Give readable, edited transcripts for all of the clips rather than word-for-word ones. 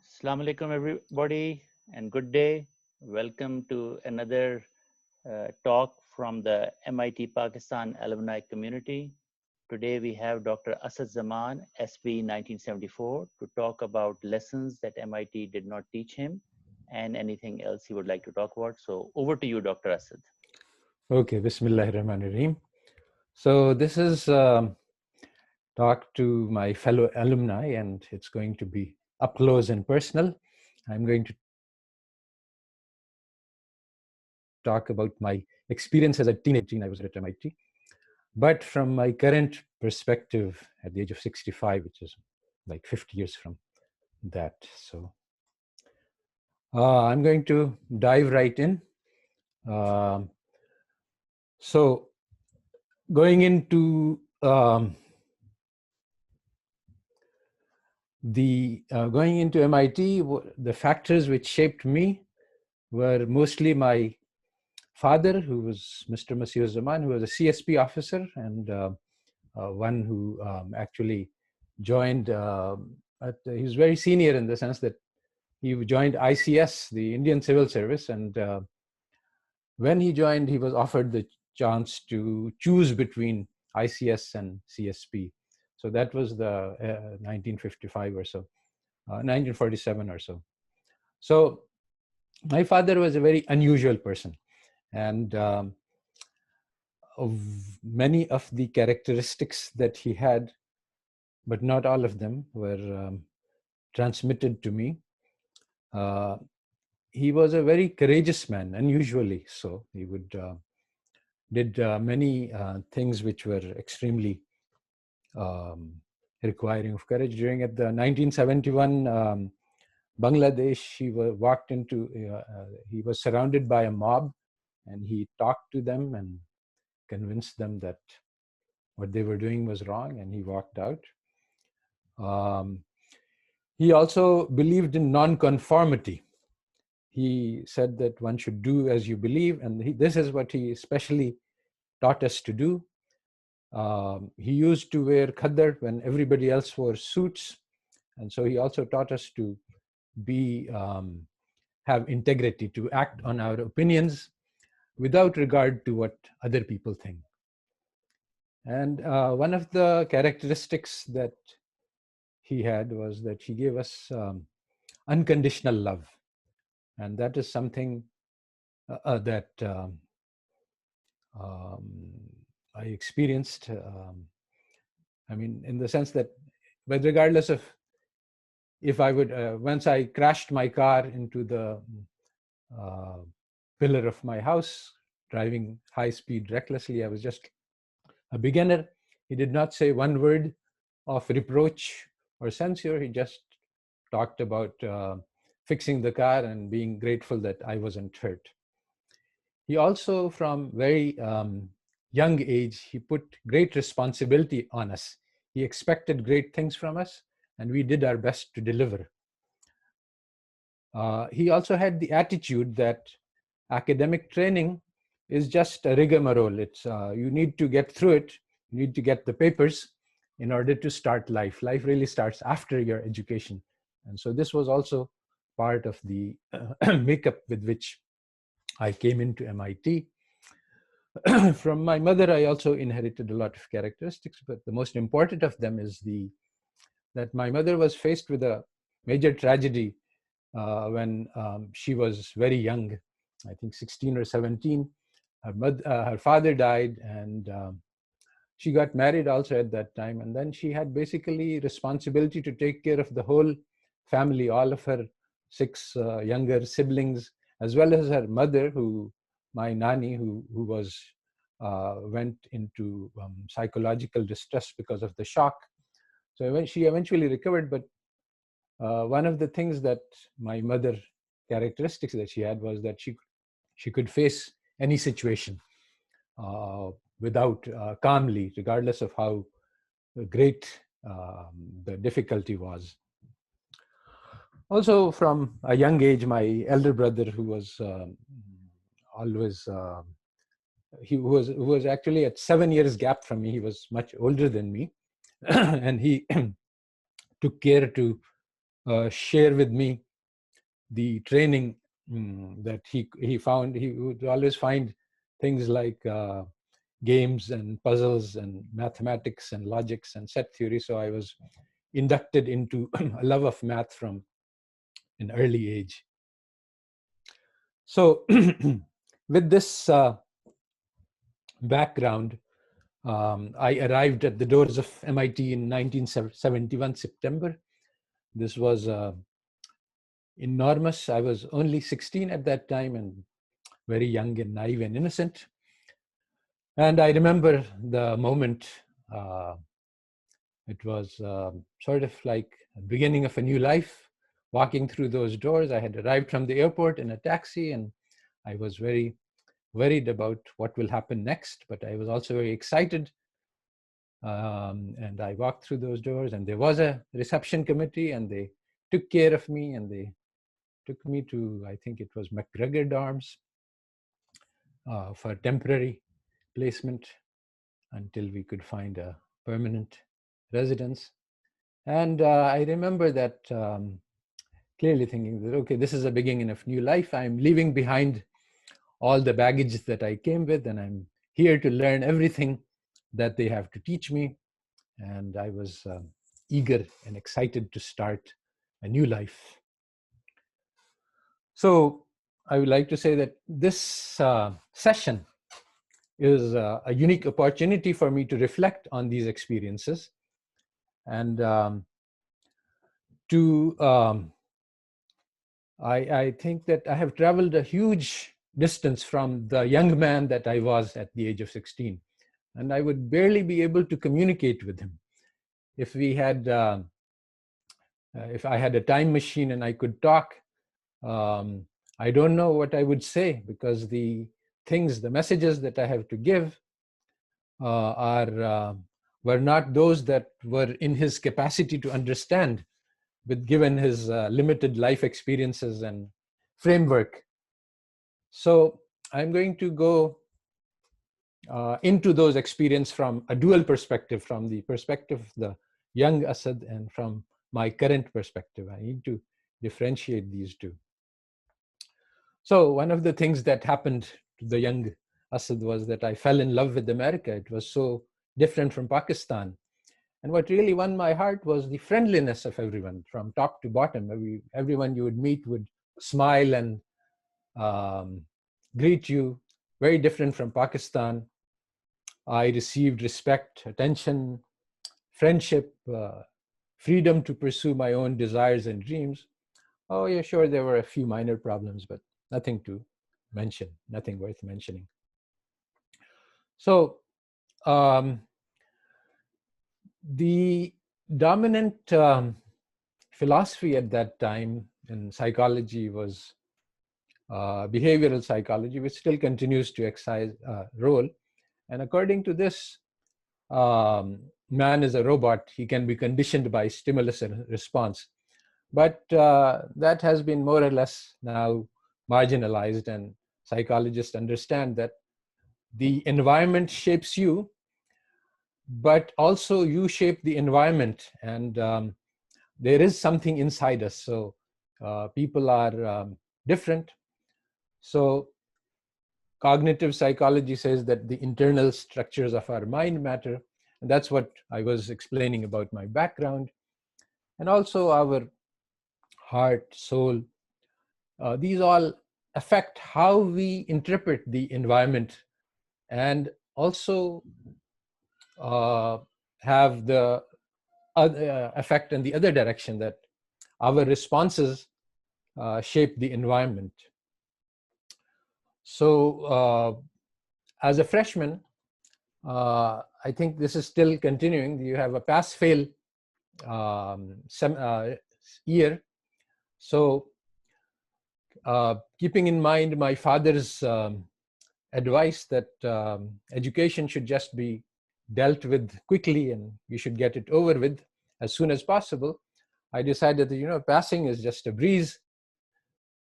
Assalamu alaikum, everybody, and good day. Welcome to another talk from the MIT Pakistan alumni community. Today we have Dr. Asad Zaman, SB 1974, to talk about lessons that MIT did not teach him and anything else he would like to talk about. So over to you, Dr. Asad. Okay, Bismillahirrahmanirrahim. So this is talk to my fellow alumni, and it's going to be up close and personal. I'm going to talk about my experience as a teenager. I was at MIT, but from my current perspective at the age of 65, which is like 50 years from that. So I'm going to dive right in. So going into going into MIT, the factors which shaped me were mostly my father, who was Mr. Masih Zaman, who was a CSP officer and one who actually joined, he was very senior in the sense that he joined ICS, the Indian Civil Service, and when he joined, he was offered the chance to choose between ICS and CSP. So that was the 1955 or so, 1947 or so. So my father was a very unusual person, and of many of the characteristics that he had, but not all of them, were transmitted to me. He was a very courageous man, unusually so. He would did many things which were extremely requiring of courage. During at the 1971 Bangladesh, he was surrounded by a mob, and he talked to them and convinced them that what they were doing was wrong, and he walked out. He also believed in non-conformity. He said that one should do as you believe, and this is what he especially taught us to do. He used to wear khadar when everybody else wore suits, and so he also taught us to have integrity, to act on our opinions without regard to what other people think. And one of the characteristics that he had was that he gave us unconditional love, and that is something that I experienced. I mean, in the sense that, but regardless of if I would, once I crashed my car into the pillar of my house, driving high speed recklessly, I was just a beginner. He did not say one word of reproach or censure. He just talked about fixing the car and being grateful that I wasn't hurt. He also, from very young age, he put great responsibility on us. He expected great things from us, and we did our best to deliver. He also had the attitude that academic training is just a rigmarole. It's you need to get through it. You need to get the papers in order to start life. Life really starts after your education. And so this was also part of the makeup with which I came into MIT. From my mother, I also inherited a lot of characteristics, but the most important of them is that my mother was faced with a major tragedy when she was very young, I think 16 or 17. Her father died, and she got married also at that time. And then she had basically responsibility to take care of the whole family, all of her 6 younger siblings, as well as her mother, my nanny, who was went into psychological distress because of the shock. So when she eventually recovered, but one of the things that my mother, characteristics that she had, was that she could face any situation without calmly, regardless of how great the difficulty was. Also, from a young age, my elder brother, who was always who was actually at 7 years gap from me, he was much older than me, and he took care to share with me the training that he found. He would always find things like games and puzzles and mathematics and logics and set theory. So I was inducted into a love of math from an early age. So with this background, I arrived at the doors of MIT in 1971 September. This was enormous. I was only 16 at that time and very young and naive and innocent. And I remember the moment. It was sort of like the beginning of a new life. Walking through those doors, I had arrived from the airport in a taxi, and I was very worried about what will happen next, but I was also very excited. And I walked through those doors, and there was a reception committee, and they took care of me, and they took me to, I think it was McGregor dorms for temporary placement until we could find a permanent residence. And I remember that clearly thinking that, okay, this is a beginning of new life. I'm leaving behind all the baggage that I came with, and I'm here to learn everything that they have to teach me. And I was eager and excited to start a new life. So I would like to say that this session is a unique opportunity for me to reflect on these experiences and I think that I have traveled a huge distance from the young man that I was at the age of 16, and I would barely be able to communicate with him. If we had, if I had a time machine and I could talk, I don't know what I would say, because the things, the messages that I have to give were not those that were in his capacity to understand, but given his limited life experiences and framework. So I'm going to go into those experiences from a dual perspective, from the perspective of the young Asad and from my current perspective. I need to differentiate these two. So one of the things that happened to the young Asad was that I fell in love with America. It was so different from Pakistan. And what really won my heart was the friendliness of everyone from top to bottom. Everyone you would meet would smile and greet you, very different from Pakistan. I received respect, attention, friendship, freedom to pursue my own desires and dreams. Oh, yeah, sure, there were a few minor problems, but nothing to mention, nothing worth mentioning. So the dominant philosophy at that time in psychology was behavioral psychology, which still continues to exercise a role. And according to this, man is a robot. He can be conditioned by stimulus and response. But that has been more or less now marginalized, and psychologists understand that the environment shapes you, but also you shape the environment. And there is something inside us. So people are different. So cognitive psychology says that the internal structures of our mind matter. And that's what I was explaining about my background. And also our heart, soul, these all affect how we interpret the environment, and also have the effect in the other direction, that our responses shape the environment. So as a freshman, I think this is still continuing. You have a pass-fail year. So keeping in mind my father's advice that education should just be dealt with quickly and you should get it over with as soon as possible, I decided that, passing is just a breeze.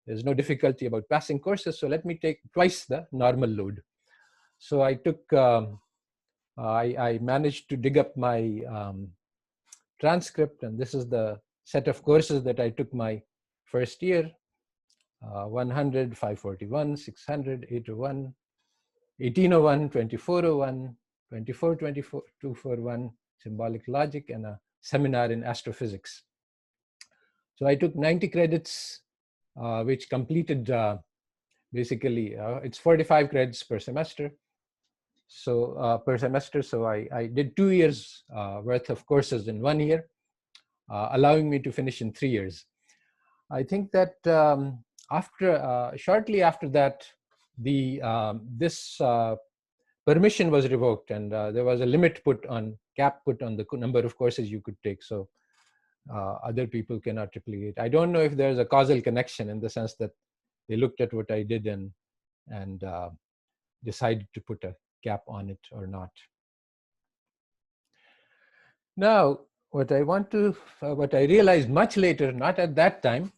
There's no difficulty about passing courses, so let me take twice the normal load. So I took, I managed to dig up my transcript, and this is the set of courses that I took my first year, 100, 541, 600, 801, 1801, 2401, 2424, 241, symbolic logic, and a seminar in astrophysics. So I took 90 credits, which completed basically, it's 45 credits per semester. So So I did 2 years worth of courses in 1 year, allowing me to finish in 3 years. I think that shortly after that, this permission was revoked, and there was a cap put on the number of courses you could take. So other people cannot replicate. I don't know if there's a causal connection in the sense that they looked at what I did and decided to put a cap on it or not. Now, what I realized much later, not at that time,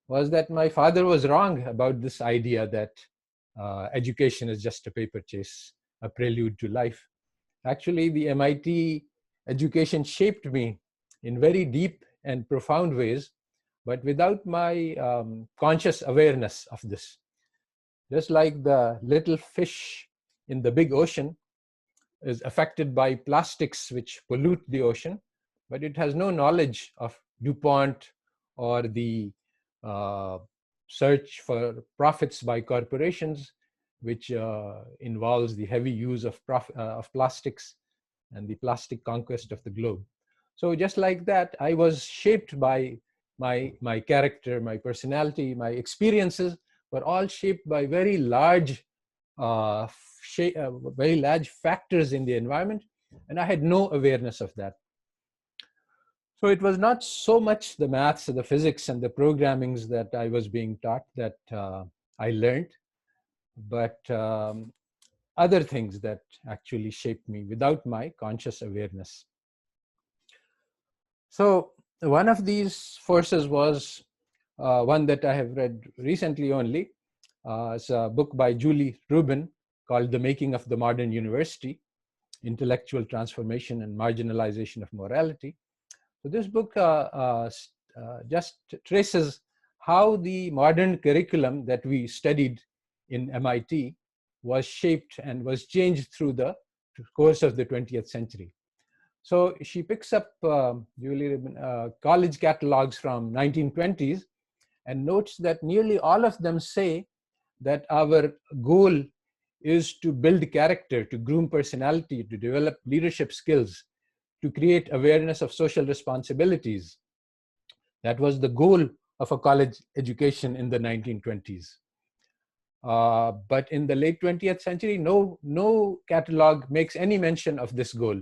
was that my father was wrong about this idea that education is just a paper chase, a prelude to life. Actually, the MIT education shaped me in very deep and profound ways, but without my conscious awareness of this. Just like the little fish in the big ocean is affected by plastics which pollute the ocean, but it has no knowledge of DuPont or the search for profits by corporations, which involves the heavy use of plastics and the plastic conquest of the globe. So just like that, I was shaped by my character, my personality, my experiences were all shaped by very large factors in the environment, and I had no awareness of that. So it was not so much the maths, the physics, and the programmings that I was being taught that I learned, but other things that actually shaped me without my conscious awareness. So one of these forces was one that I have read recently only. It's a book by Julie Rubin called The Making of the Modern University, Intellectual Transformation and Marginalization of Morality. So this book just traces how the modern curriculum that we studied in MIT was shaped and was changed through the course of the 20th century. So she picks up college catalogs from 1920s and notes that nearly all of them say that our goal is to build character, to groom personality, to develop leadership skills, to create awareness of social responsibilities. That was the goal of a college education in the 1920s. But in the late 20th century, no catalog makes any mention of this goal.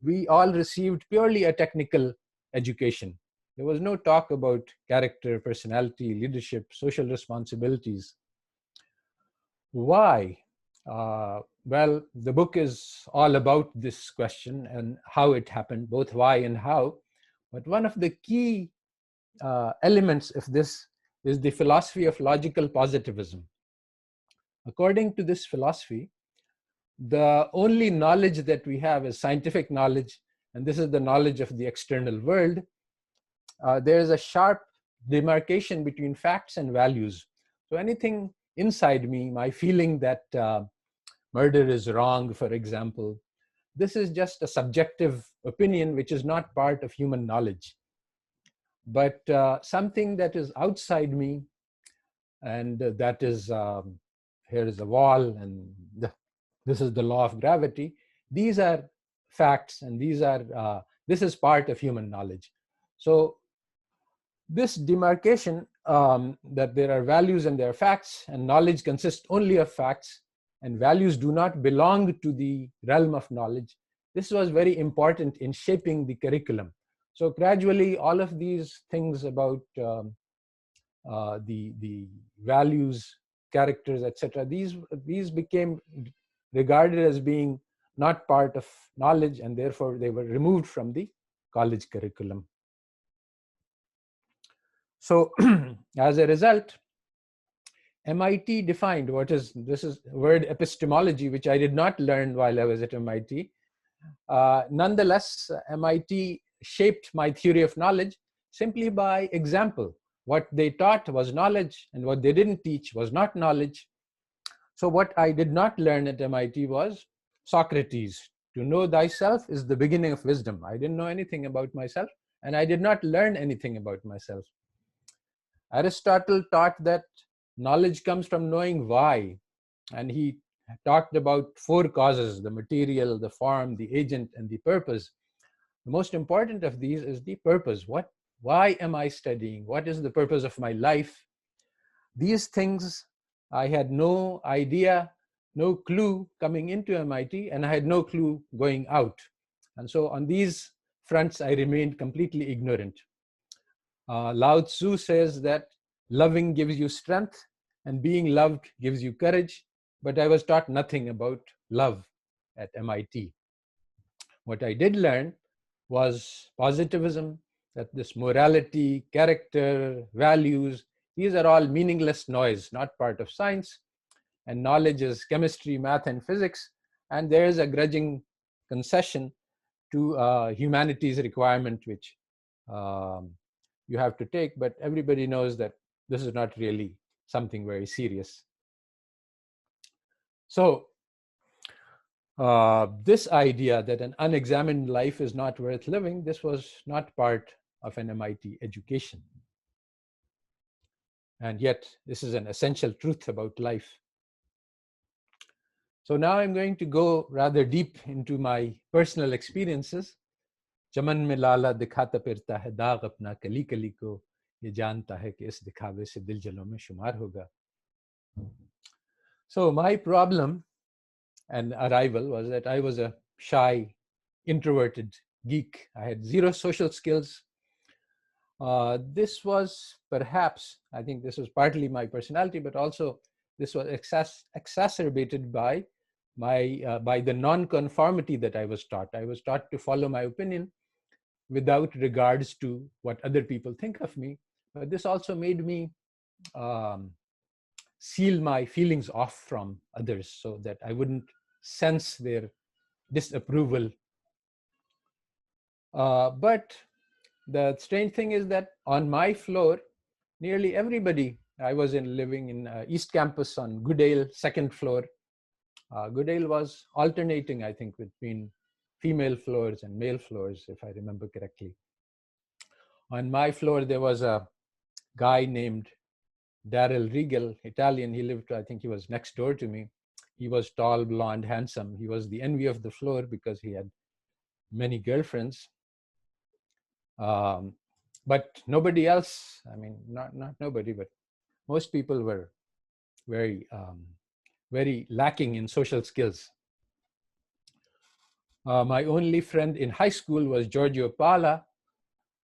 We all received purely a technical education. There was no talk about character, personality, leadership, social responsibilities. Why? Well, the book is all about this question and how it happened, both why and how. But one of the key elements of this is the philosophy of logical positivism. According to this philosophy, the only knowledge that we have is scientific knowledge, and this is the knowledge of the external world. There is a sharp demarcation between facts and values. So anything inside me, my feeling that murder is wrong, for example, this is just a subjective opinion which is not part of human knowledge. But something that is outside me, and that is, here is a wall, and this is the law of gravity. These are facts, and this is part of human knowledge. So this demarcation, that there are values and there are facts, and knowledge consists only of facts, and values do not belong to the realm of knowledge. This was very important in shaping the curriculum. So gradually, all of these things about the values, characters, etc., these became regarded as being not part of knowledge, and therefore they were removed from the college curriculum. So as a result, MIT defined this is word epistemology, which I did not learn while I was at MIT. Nonetheless, MIT shaped my theory of knowledge simply by example. What they taught was knowledge, and what they didn't teach was not knowledge. So what I did not learn at MIT was Socrates. To know thyself is the beginning of wisdom. I didn't know anything about myself, and I did not learn anything about myself. Aristotle taught that knowledge comes from knowing why, and he talked about four causes: the material, the form, the agent, and the purpose. The most important of these is the purpose. Why am I studying? What is the purpose of my life? These things I had no idea, no clue coming into MIT, and I had no clue going out. And so on these fronts, I remained completely ignorant. Lao Tzu says that loving gives you strength and being loved gives you courage, but I was taught nothing about love at MIT. What I did learn was positivism, that this morality, character, values, these are all meaningless noise, not part of science. And knowledge is chemistry, math, and physics. And there is a grudging concession to humanities requirement, which you have to take. But everybody knows that this is not really something very serious. So this idea that an unexamined life is not worth living, this was not part of an MIT education. And yet, this is an essential truth about life. So now I'm going to go rather deep into my personal experiences. चमन में लाला दिखाता फिरता है दाग अपना कली कली को ये जानता है कि इस दिखावे से दिल जलों में शुमार होगा. So my problem and arrival was that I was a shy, introverted geek. I had zero social skills. This was perhaps, I think this was partly my personality, but also this was exacerbated by by the non-conformity that I was taught. I was taught to follow my opinion without regards to what other people think of me. But this also made me seal my feelings off from others so that I wouldn't sense their disapproval. But the strange thing is that on my floor, nearly everybody, I was living in East Campus on Goodale, second floor. Goodale was alternating, I think, between female floors and male floors, if I remember correctly. On my floor, there was a guy named Daryl Regal, Italian. He lived, I think he was next door to me. He was tall, blonde, handsome. He was the envy of the floor because he had many girlfriends. But nobody else, I mean, not nobody, but most people were very, very lacking in social skills. My only friend in high school was Giorgio Pala,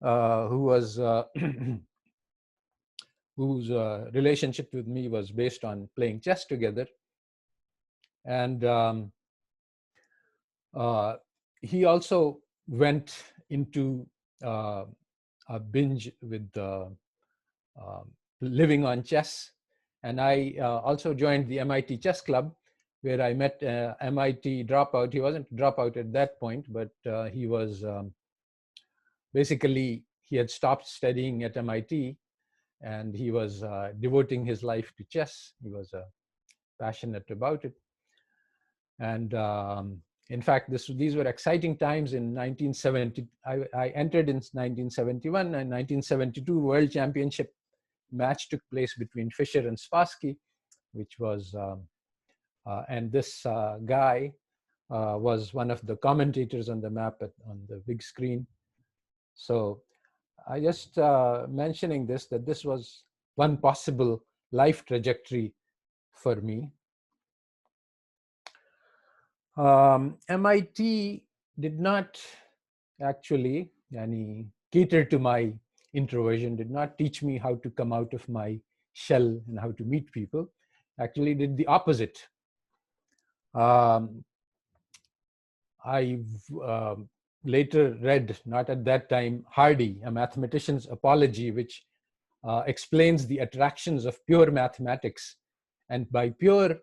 who was whose relationship with me was based on playing chess together. And he also went into a binge with living on chess. And I also joined the MIT Chess Club, where I met MIT dropout. He wasn't a dropout at that point, but he was basically, he had stopped studying at MIT and he was devoting his life to chess. He was passionate about it. And in fact, these were exciting times in 1970. I entered in 1971, and 1972 World Championship match took place between Fischer and Spassky, which was, and this guy was one of the commentators on the map on the big screen. So I just mentioning this, that this was one possible life trajectory for me. MIT did not actually cater to my introversion, did not teach me how to come out of my shell and how to meet people. Actually did the opposite. I later read, not at that time, Hardy, A Mathematician's Apology, which explains the attractions of pure mathematics. And by pure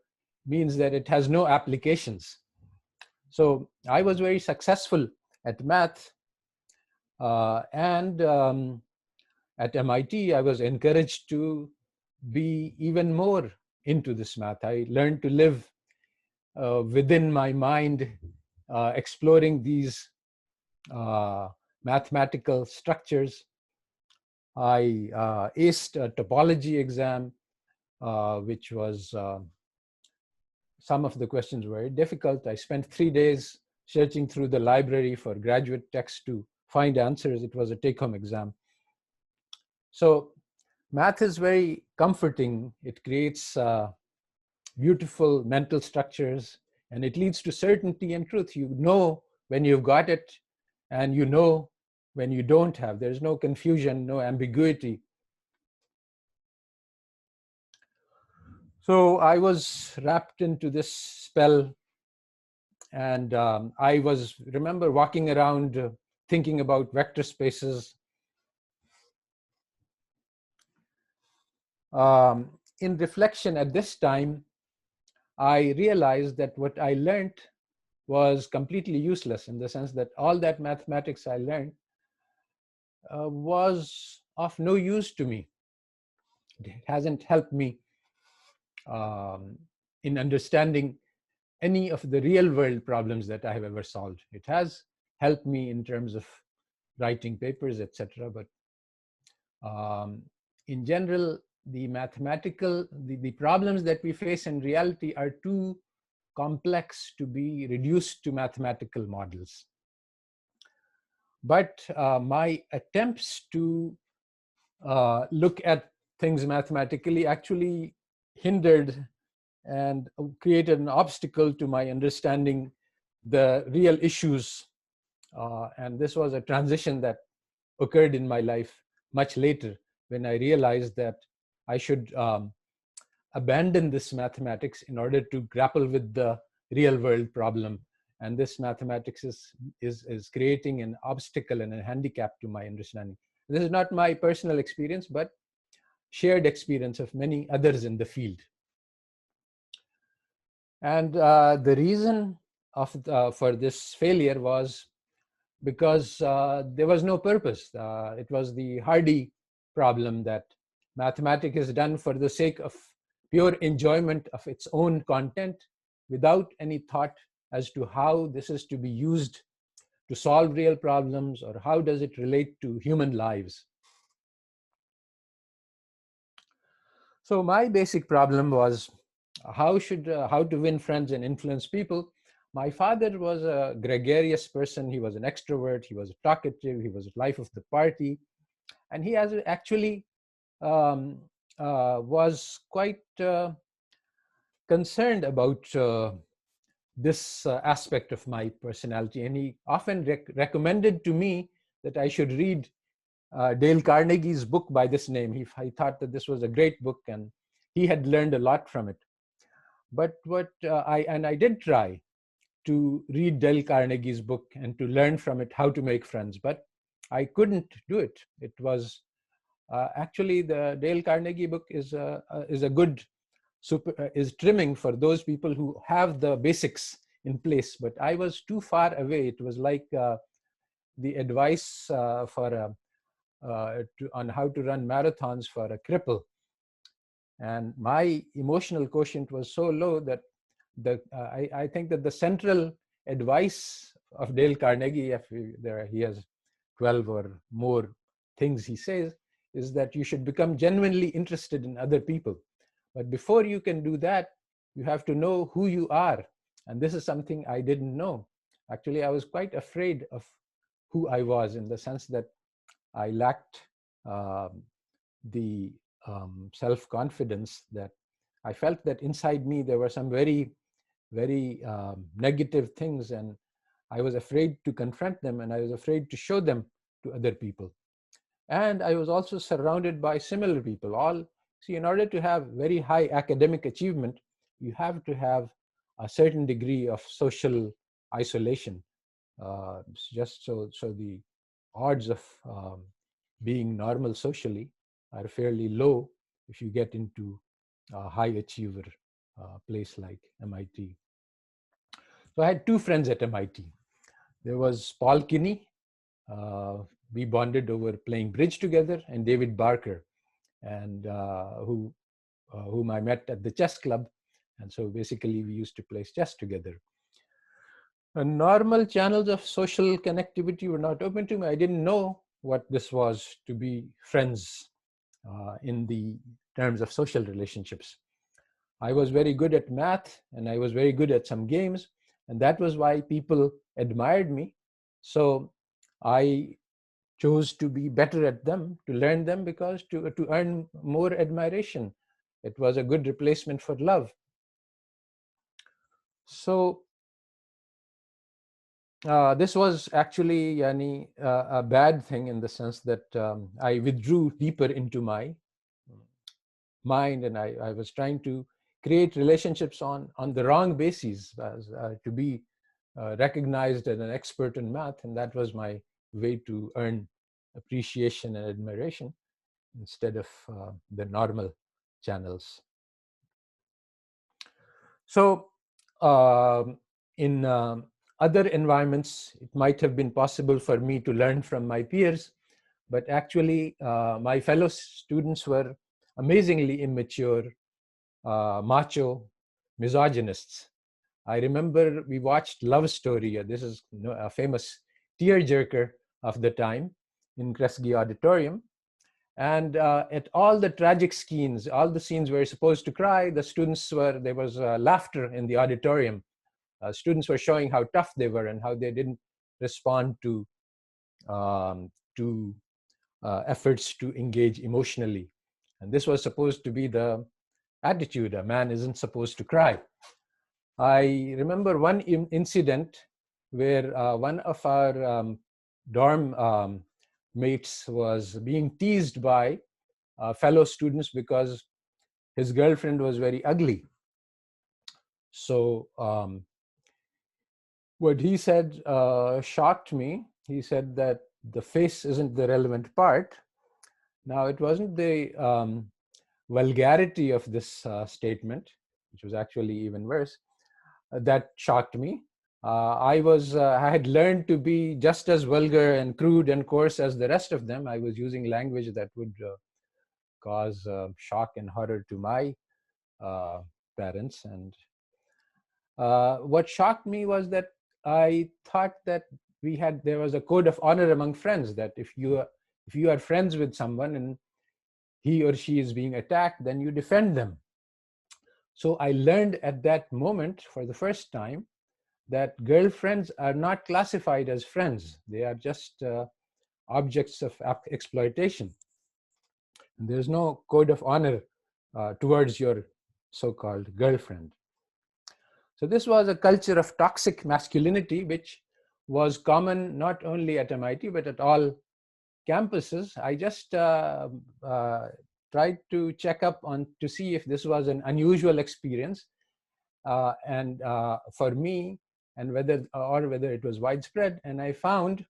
means that it has no applications. So I was very successful at math. And at MIT, I was encouraged to be even more into this math. I learned to live within my mind, exploring these uh, mathematical structures. I aced a topology exam, which was some of the questions were very difficult. I spent 3 days searching through the library for graduate texts to find answers. It was a take-home exam. So math is very comforting. It creates beautiful mental structures, and it leads to certainty and truth. You know when you've got it, and you know when you don't have. There's no confusion, no ambiguity. So I was wrapped into this spell, and I remember walking around thinking about vector spaces. In reflection at this time, I realized that what I learned was completely useless, in the sense that all that mathematics I learned was of no use to me. It hasn't helped me um, in understanding any of the real world problems that I have ever solved. It has helped me in terms of writing papers, etc. But in general, the problems that we face in reality are too complex to be reduced to mathematical models. But my attempts to look at things mathematically actually hindered and created an obstacle to my understanding the real issues. And this was a transition that occurred in my life much later, when I realized that I should abandon this mathematics in order to grapple with the real world problem. And this mathematics is creating an obstacle and a handicap to my understanding. This is not my personal experience, but shared experience of many others in the field. And the reason for this failure was because there was no purpose. It was the Hardy problem, that mathematics is done for the sake of pure enjoyment of its own content, without any thought as to how this is to be used to solve real problems, or how does it relate to human lives. So my basic problem was how to win friends and influence people. My father was a gregarious person. He was an extrovert. He was talkative. He was life of the party, and he has actually um, was quite concerned about this aspect of my personality, and he often recommended to me that I should read Dale Carnegie's book by this name. He thought that this was a great book, and he had learned a lot from it. But what I did try to read Dale Carnegie's book and to learn from it how to make friends, but I couldn't do it. It was actually, the Dale Carnegie book is a good is trimming for those people who have the basics in place. But I was too far away. It was like the advice on how to run marathons for a cripple. And my emotional quotient was so low that I think that the central advice of Dale Carnegie, if he has 12 or more things he says, is that you should become genuinely interested in other people. But before you can do that, you have to know who you are. And this is something I didn't know. Actually, I was quite afraid of who I was, in the sense that I lacked the self-confidence, that I felt that inside me there were some very, very negative things, and I was afraid to confront them, and I was afraid to show them to other people. And I was also surrounded by similar people. See, in order to have very high academic achievement, you have to have a certain degree of social isolation. Just so the odds of being normal socially are fairly low if you get into a high achiever place like MIT. So I had two friends at MIT. There was Paul Kinney, we bonded over playing bridge together, and David Barker, and whom I met at the chess club. And so basically we used to play chess together. Normal channels of social connectivity were not open to me. I didn't know what this was to be friends in the terms of social relationships. I was very good at math, and I was very good at some games, and that was why people admired me. So I chose to be better at them, to learn them, because to earn more admiration. It was a good replacement for love. So this was actually a bad thing, in the sense that I withdrew deeper into my mind, and I was trying to create relationships on the wrong basis, to be recognized as an expert in math, and that was my way to earn appreciation and admiration, instead of the normal channels. So in other environments, it might have been possible for me to learn from my peers, but actually my fellow students were amazingly immature, macho, misogynists. I remember we watched Love Story. This is a famous tearjerker of the time in Kresge Auditorium. And at all the tragic scenes, all the scenes where you're supposed to cry, there was laughter in the auditorium. Students were showing how tough they were and how they didn't respond to efforts to engage emotionally. And this was supposed to be the attitude. A man isn't supposed to cry. I remember one incident where one of our dorm mates was being teased by fellow students because his girlfriend was very ugly. So what he said shocked me. He said that the face isn't the relevant part. Now, it wasn't the vulgarity of this statement, which was actually even worse, that shocked me. I had learned to be just as vulgar and crude and coarse as the rest of them. I was using language that would cause shock and horror to my parents. And what shocked me was that I thought that there was a code of honor among friends, that if you are friends with someone and he or she is being attacked, then you defend them. So I learned at that moment for the first time that girlfriends are not classified as friends. They are just objects of exploitation. And there's no code of honor towards your so-called girlfriend. So this was a culture of toxic masculinity, which was common not only at MIT, but at all campuses. I just tried to check up on to see if this was an unusual experience, and for me, and whether it was widespread. And I found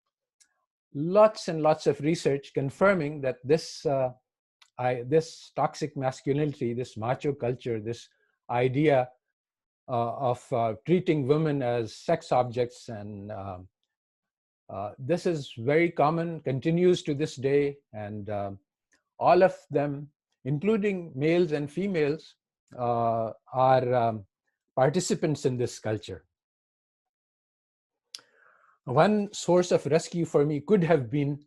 lots and lots of research confirming that this toxic masculinity, this macho culture, this idea of treating women as sex objects, and this is very common, continues to this day, and all of them, including males and females, are participants in this culture. One source of rescue for me could have been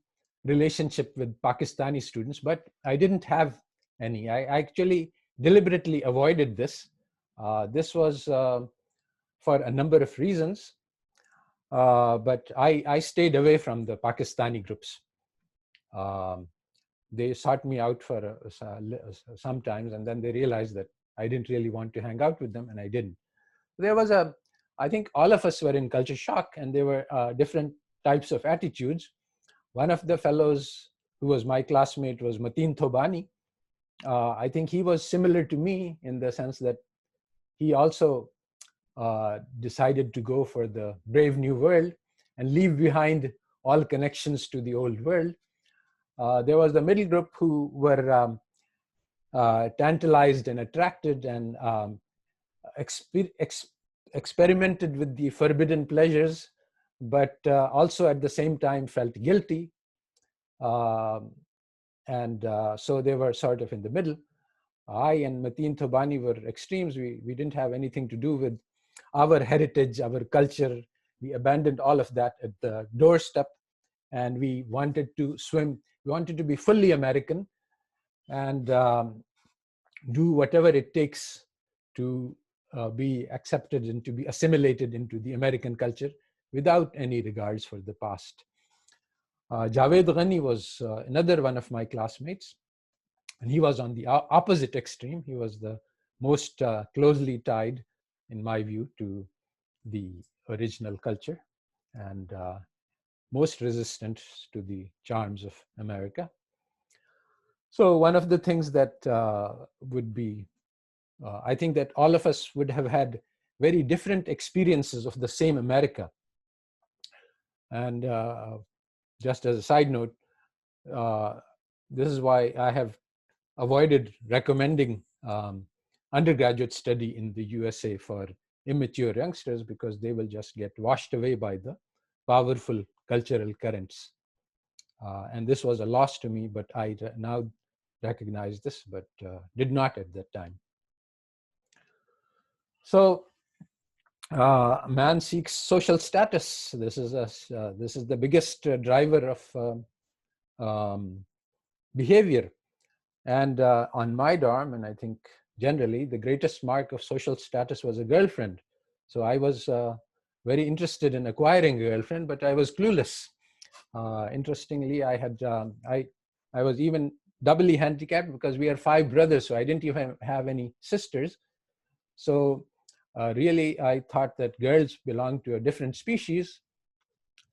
relationship with Pakistani students, but I didn't have any. I actually deliberately avoided this. This was for a number of reasons, but I stayed away from the Pakistani groups. They sought me out for sometimes, and then they realized that I didn't really want to hang out with them, and I didn't. There was I think all of us were in culture shock, and there were different types of attitudes. One of the fellows who was my classmate was Mateen Thobani. I think he was similar to me in the sense that he also decided to go for the brave new world and leave behind all connections to the old world. There was the middle group who were tantalized and attracted and experimented with the forbidden pleasures, but also at the same time felt guilty. Um, and so they were sort of in the middle. I and Mateen Thobani were extremes. We didn't have anything to do with our heritage, our culture. We abandoned all of that at the doorstep, and we wanted to swim. We wanted to be fully American and do whatever it takes to be accepted and to be assimilated into the American culture without any regards for the past. Javed Ghani was another one of my classmates, and he was on the opposite extreme. He was the most closely tied, in my view, to the original culture and most resistant to the charms of America. So one of the things that would be, I think that all of us would have had very different experiences of the same America. And just as a side note, this is why I have avoided recommending undergraduate study in the USA for immature youngsters, because they will just get washed away by the powerful cultural currents. And this was a loss to me, but I now recognize this, but did not at that time. So man seeks social status. This is the biggest driver of behavior. And on my dorm, and I think generally, the greatest mark of social status was a girlfriend. So I was very interested in acquiring a girlfriend, but I was clueless. Interestingly, I was even doubly handicapped because we are 5 brothers, so I didn't even have any sisters. So really, I thought that girls belonged to a different species.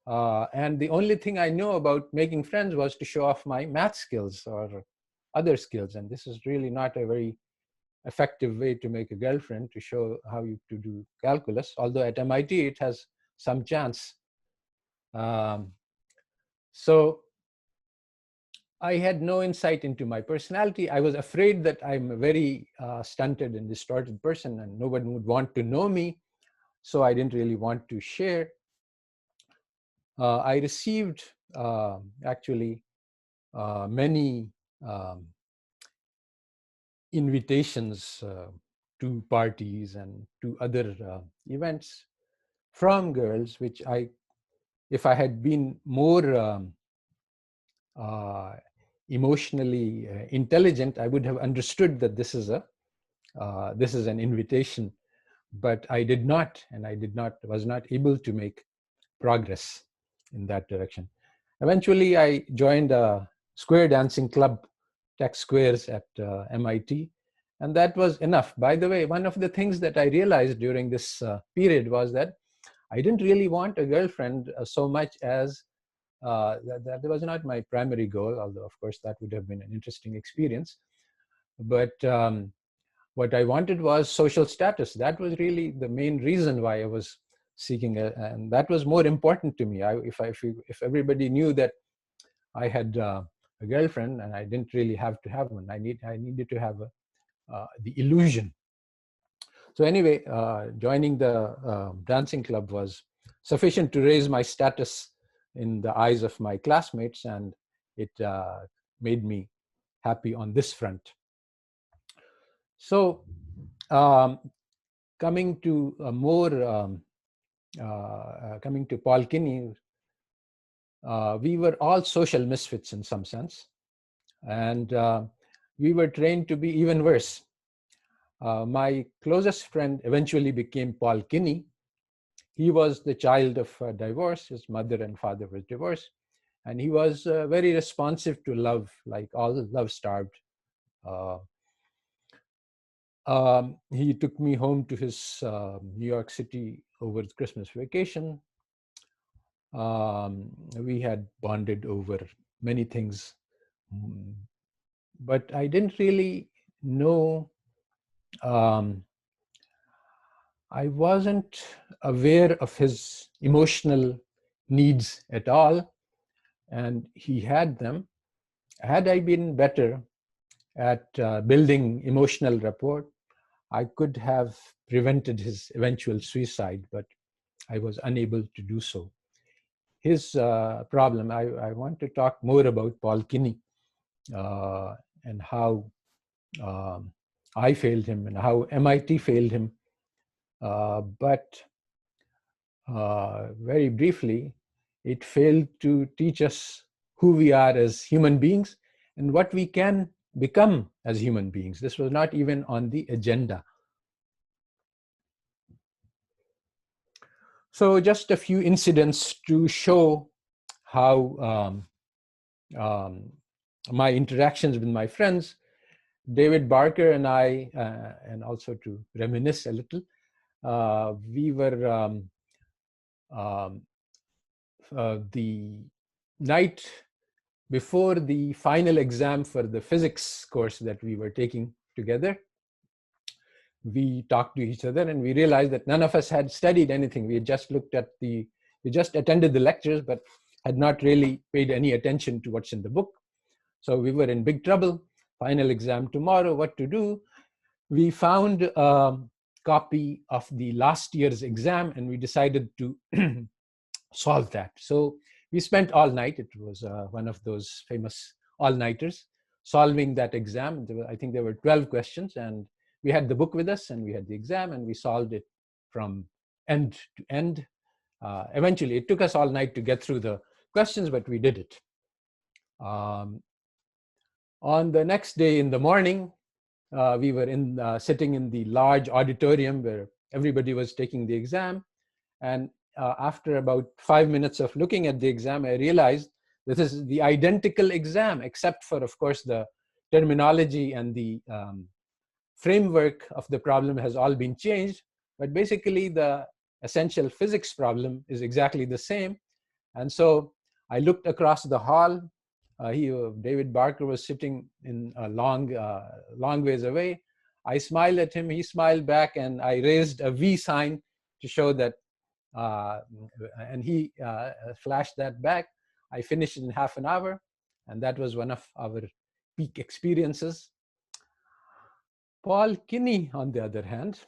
And the only thing I know about making friends was to show off my math skills or other skills. And this is really not a very effective way to make a girlfriend, to show how you to do calculus, although at MIT it has some chance. So I had no insight into my personality. I was afraid that I'm a very stunted and distorted person and no one would want to know me. So I didn't really want to share. I received actually many invitations to parties and to other events from girls, which if I had been more emotionally intelligent, I would have understood that this is an invitation, but I did not, and was not able to make progress in that direction. Eventually, I joined a square dancing club, Tech Squares at MIT, and that was enough. By the way, one of the things that I realized during this period was that I didn't really want a girlfriend so much as that was not my primary goal, although of course that would have been an interesting experience. But what I wanted was social status. That was really the main reason why I was seeking, and that was more important to me. If everybody knew that I had a girlfriend and I didn't really have to have one, I needed to have the illusion. So anyway, joining the dancing club was sufficient to raise my status in the eyes of my classmates, and it made me happy on this front. So coming to coming to Paul Kinney, we were all social misfits in some sense, and we were trained to be even worse. My closest friend eventually became Paul Kinney. He was the child of divorce. His mother and father were divorced, and he was very responsive to love, like all love-starved. He took me home to his New York City over the Christmas vacation. We had bonded over many things, but I didn't really know. I wasn't aware of his emotional needs at all, and he had them. Had I been better at building emotional rapport, I could have prevented his eventual suicide, but I was unable to do so. his problem, I want to talk more about Paul Kinney and how um, I failed him and how MIT failed him. But very briefly, it failed to teach us who we are as human beings and what we can become as human beings. This was not even on the agenda. So just a few incidents to show how um, my interactions with my friends, David Barker and I, and also to reminisce a little, we were um, the night before the final exam for the physics course that we were taking together. We talked to each other and we realized that none of us had studied anything. We had just we just attended the lectures, but had not really paid any attention to what's in the book. So we were in big trouble. Final exam tomorrow, what to do? We found a copy of the last year's exam and we decided to solve that. So we spent all night. It was one of those famous all-nighters solving that exam. I think there were 12 questions and we had the book with us and we had the exam and we solved it from end to end. Eventually, it took us all night to get through the questions, but we did it. On the next day in the morning, we were sitting in the large auditorium where everybody was taking the exam. And after about 5 minutes of looking at the exam, I realized this is the identical exam, except for, of course, the terminology and the framework of the problem has all been changed. But basically, the essential physics problem is exactly the same. And so I looked across the hall. David Barker was sitting in a long ways away. I smiled at him, he smiled back, and I raised a V sign to show that, and he flashed that back. I finished in half an hour, and that was one of our peak experiences. Paul Kinney, on the other hand,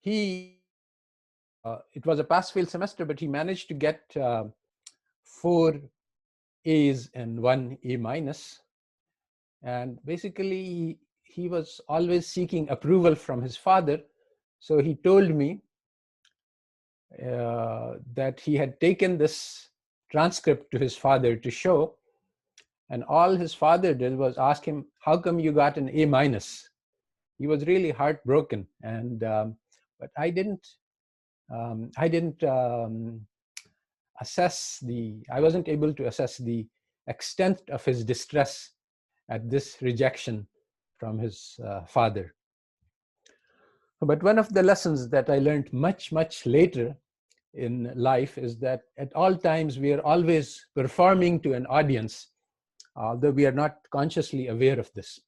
it was a pass-fail semester, but he managed to get 4 A's and 1 A minus. And basically, he was always seeking approval from his father. So he told me that he had taken this transcript to his father to show. And all his father did was ask him, how come you got an A minus? He was really heartbroken. And but I didn't I wasn't able to assess the extent of his distress at this rejection from his father. But one of the lessons that I learned much, much later in life is that at all times we are always performing to an audience, although we are not consciously aware of this.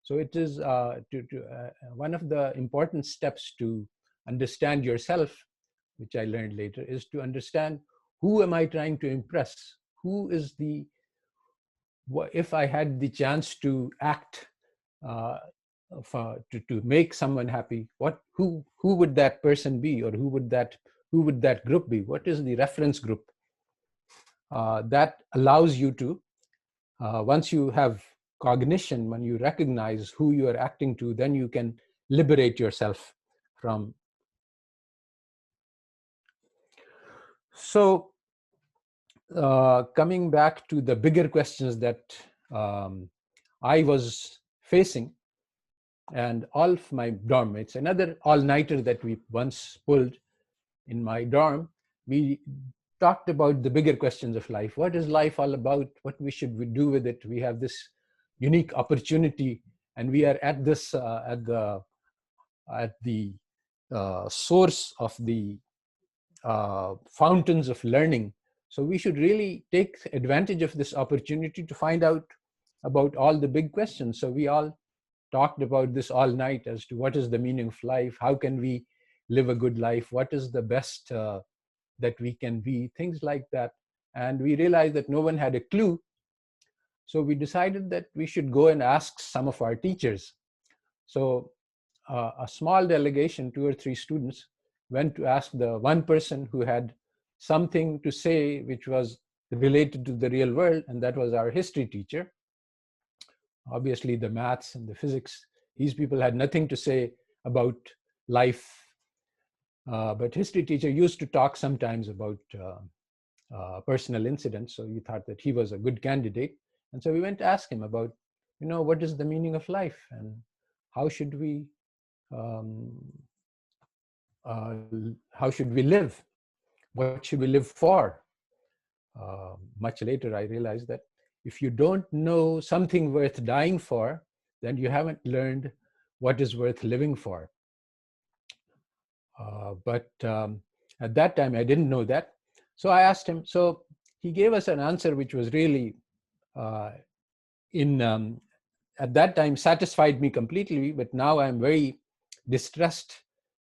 So it is one of the important steps to understand yourself, which I learned later, is to understand who am I trying to impress? Who is if I had the chance to act to make someone happy, who would that person be, or who would that group be? What is the reference group? That allows you to, once you have cognition, when you recognize who you are acting to, then you can liberate yourself from. So coming back to the bigger questions that I was facing, and all of my dorm mates, another all-nighter that we once pulled in my dorm, we talked about the bigger questions of life. What is life all about? What should we do with it? We have this unique opportunity, and we are at this at the source of the fountains of learning. So we should really take advantage of this opportunity to find out about all the big questions. So we all talked about this all night as to what is the meaning of life, how can we live a good life, what is the best that we can be, things like that. And we realized that no one had a clue. So we decided that we should go and ask some of our teachers. So a small delegation, 2 or 3 students, went to ask the one person who had something to say which was related to the real world, and that was our history teacher. Obviously, the maths and the physics, these people had nothing to say about life. But history teacher used to talk sometimes about personal incidents. So we thought that he was a good candidate. And so we went to ask him about, what is the meaning of life and how should we um, how should we live? What should we live for? Much later, I realized that if you don't know something worth dying for, then you haven't learned what is worth living for. But at that time, I didn't know that. So I asked him. So he gave us an answer which was really, at that time, satisfied me completely. But now I'm very distressed.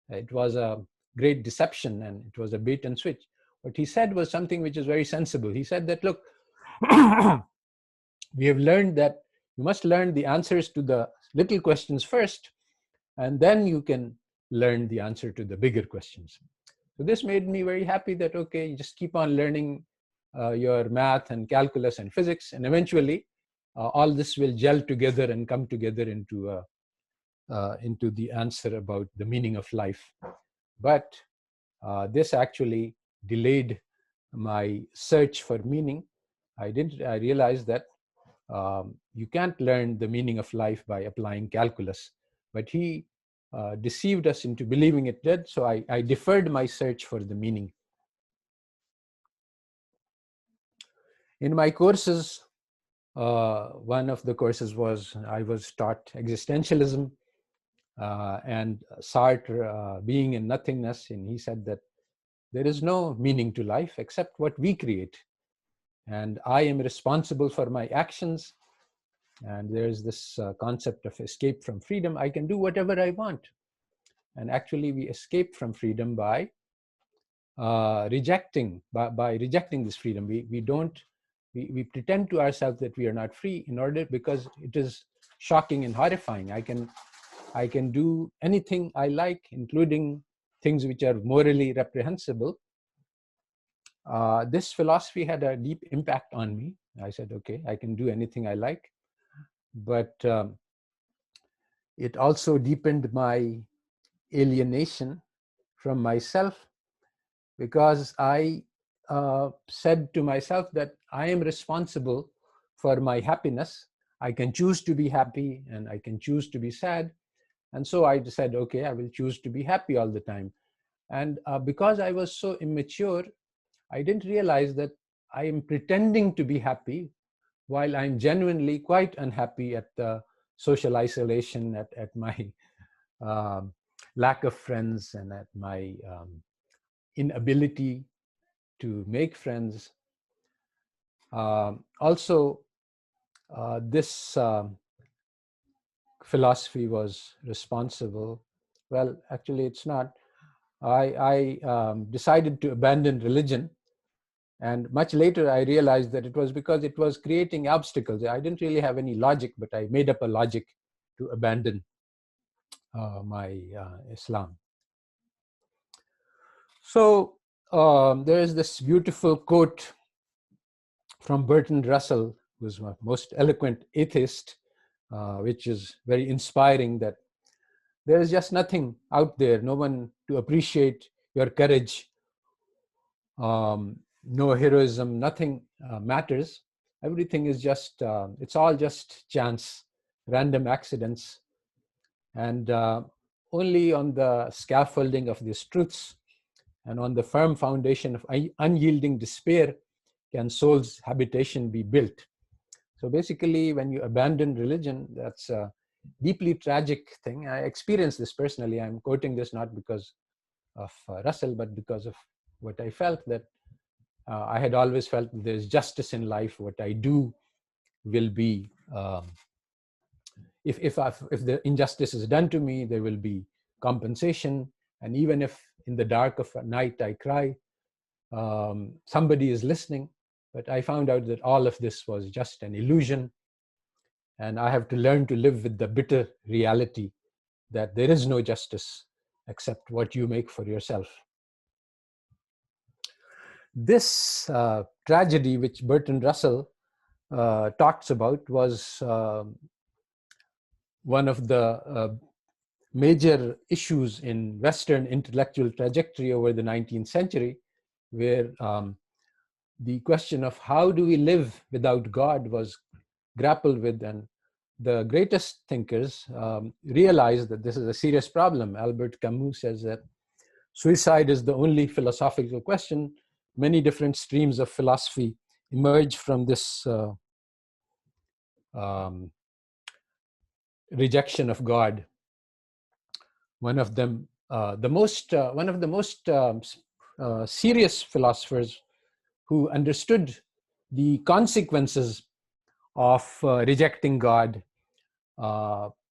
It was a great deception and it was a bait and switch. What he said was something which is very sensible. He said that, look, we have learned that you must learn the answers to the little questions first, and then you can learn the answer to the bigger questions. So this made me very happy that, okay, you just keep on learning your math and calculus and physics, and eventually all this will gel together and come together into the answer about the meaning of life. But this actually delayed my search for meaning. I realized that you can't learn the meaning of life by applying calculus. But he deceived us into believing it did, so I deferred my search for the meaning. In my courses, one of the courses was, I was taught existentialism and Sartre, being in nothingness, and he said that there is no meaning to life except what we create. And I am responsible for my actions. And there's this concept of escape from freedom. I can do whatever I want. And actually, we escape from freedom by rejecting this freedom. We pretend to ourselves that we are not free because it is shocking and horrifying. I can do anything I like, including things which are morally reprehensible. This philosophy had a deep impact on me. I said, okay, I can do anything I like. But it also deepened my alienation from myself, because I said to myself that I am responsible for my happiness. I can choose to be happy and I can choose to be sad. And so I decided, okay, I will choose to be happy all the time. And because I was so immature, I didn't realize that I am pretending to be happy while I'm genuinely quite unhappy at the social isolation, at my lack of friends, and at my inability to make friends. Also, this philosophy was responsible. Well, actually, it's not. I decided to abandon religion. And much later, I realized that it was because it was creating obstacles. I didn't really have any logic, but I made up a logic to abandon my Islam. So there is this beautiful quote from Bertrand Russell, who's my most eloquent atheist, which is very inspiring, that there is just nothing out there, no one to appreciate your courage, no heroism, nothing matters. Everything is just, it's all just chance, random accidents. And only on the scaffolding of these truths and on the firm foundation of unyielding despair can soul's habitation be built. So basically, when you abandon religion, that's a deeply tragic thing. I experienced this personally. I'm quoting this not because of Russell, but because of what I felt, that I had always felt there's justice in life. What I do will be, if the injustice is done to me, there will be compensation. And even if in the dark of night I cry, somebody is listening. But I found out that all of this was just an illusion. And I have to learn to live with the bitter reality that there is no justice except what you make for yourself. This tragedy, which Bertrand Russell talks about, was one of the major issues in Western intellectual trajectory over the 19th century, where the question of how do we live without God was grappled with, and the greatest thinkers realized that this is a serious problem. Albert Camus says that suicide is the only philosophical question. Many different streams of philosophy emerge from this rejection of God. One of them, one of the most serious philosophers who understood the consequences of rejecting God,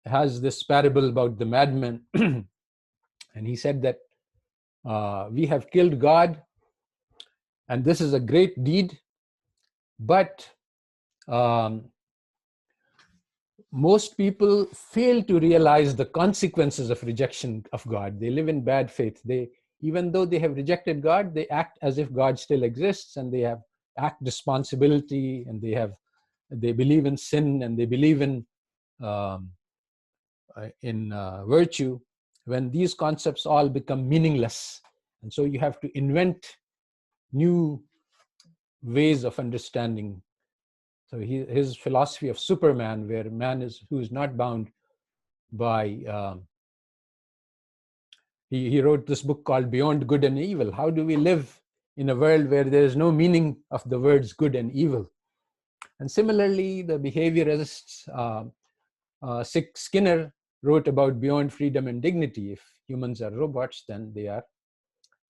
has this parable about the madman. And he said that we have killed God, and this is a great deed, but most people fail to realize the consequences of rejection of God. They live in bad faith. Even though they have rejected God, they act as if God still exists, and they have act responsibility, and they believe in sin, and they believe in virtue, when these concepts all become meaningless. And so you have to invent new ways of understanding. So his philosophy of Superman, where man who is not bound by, he wrote this book called Beyond Good and Evil. How do we live in a world where there is no meaning of the words good and evil? And similarly, the behaviorists, Skinner wrote about beyond freedom and dignity. If humans are robots, then there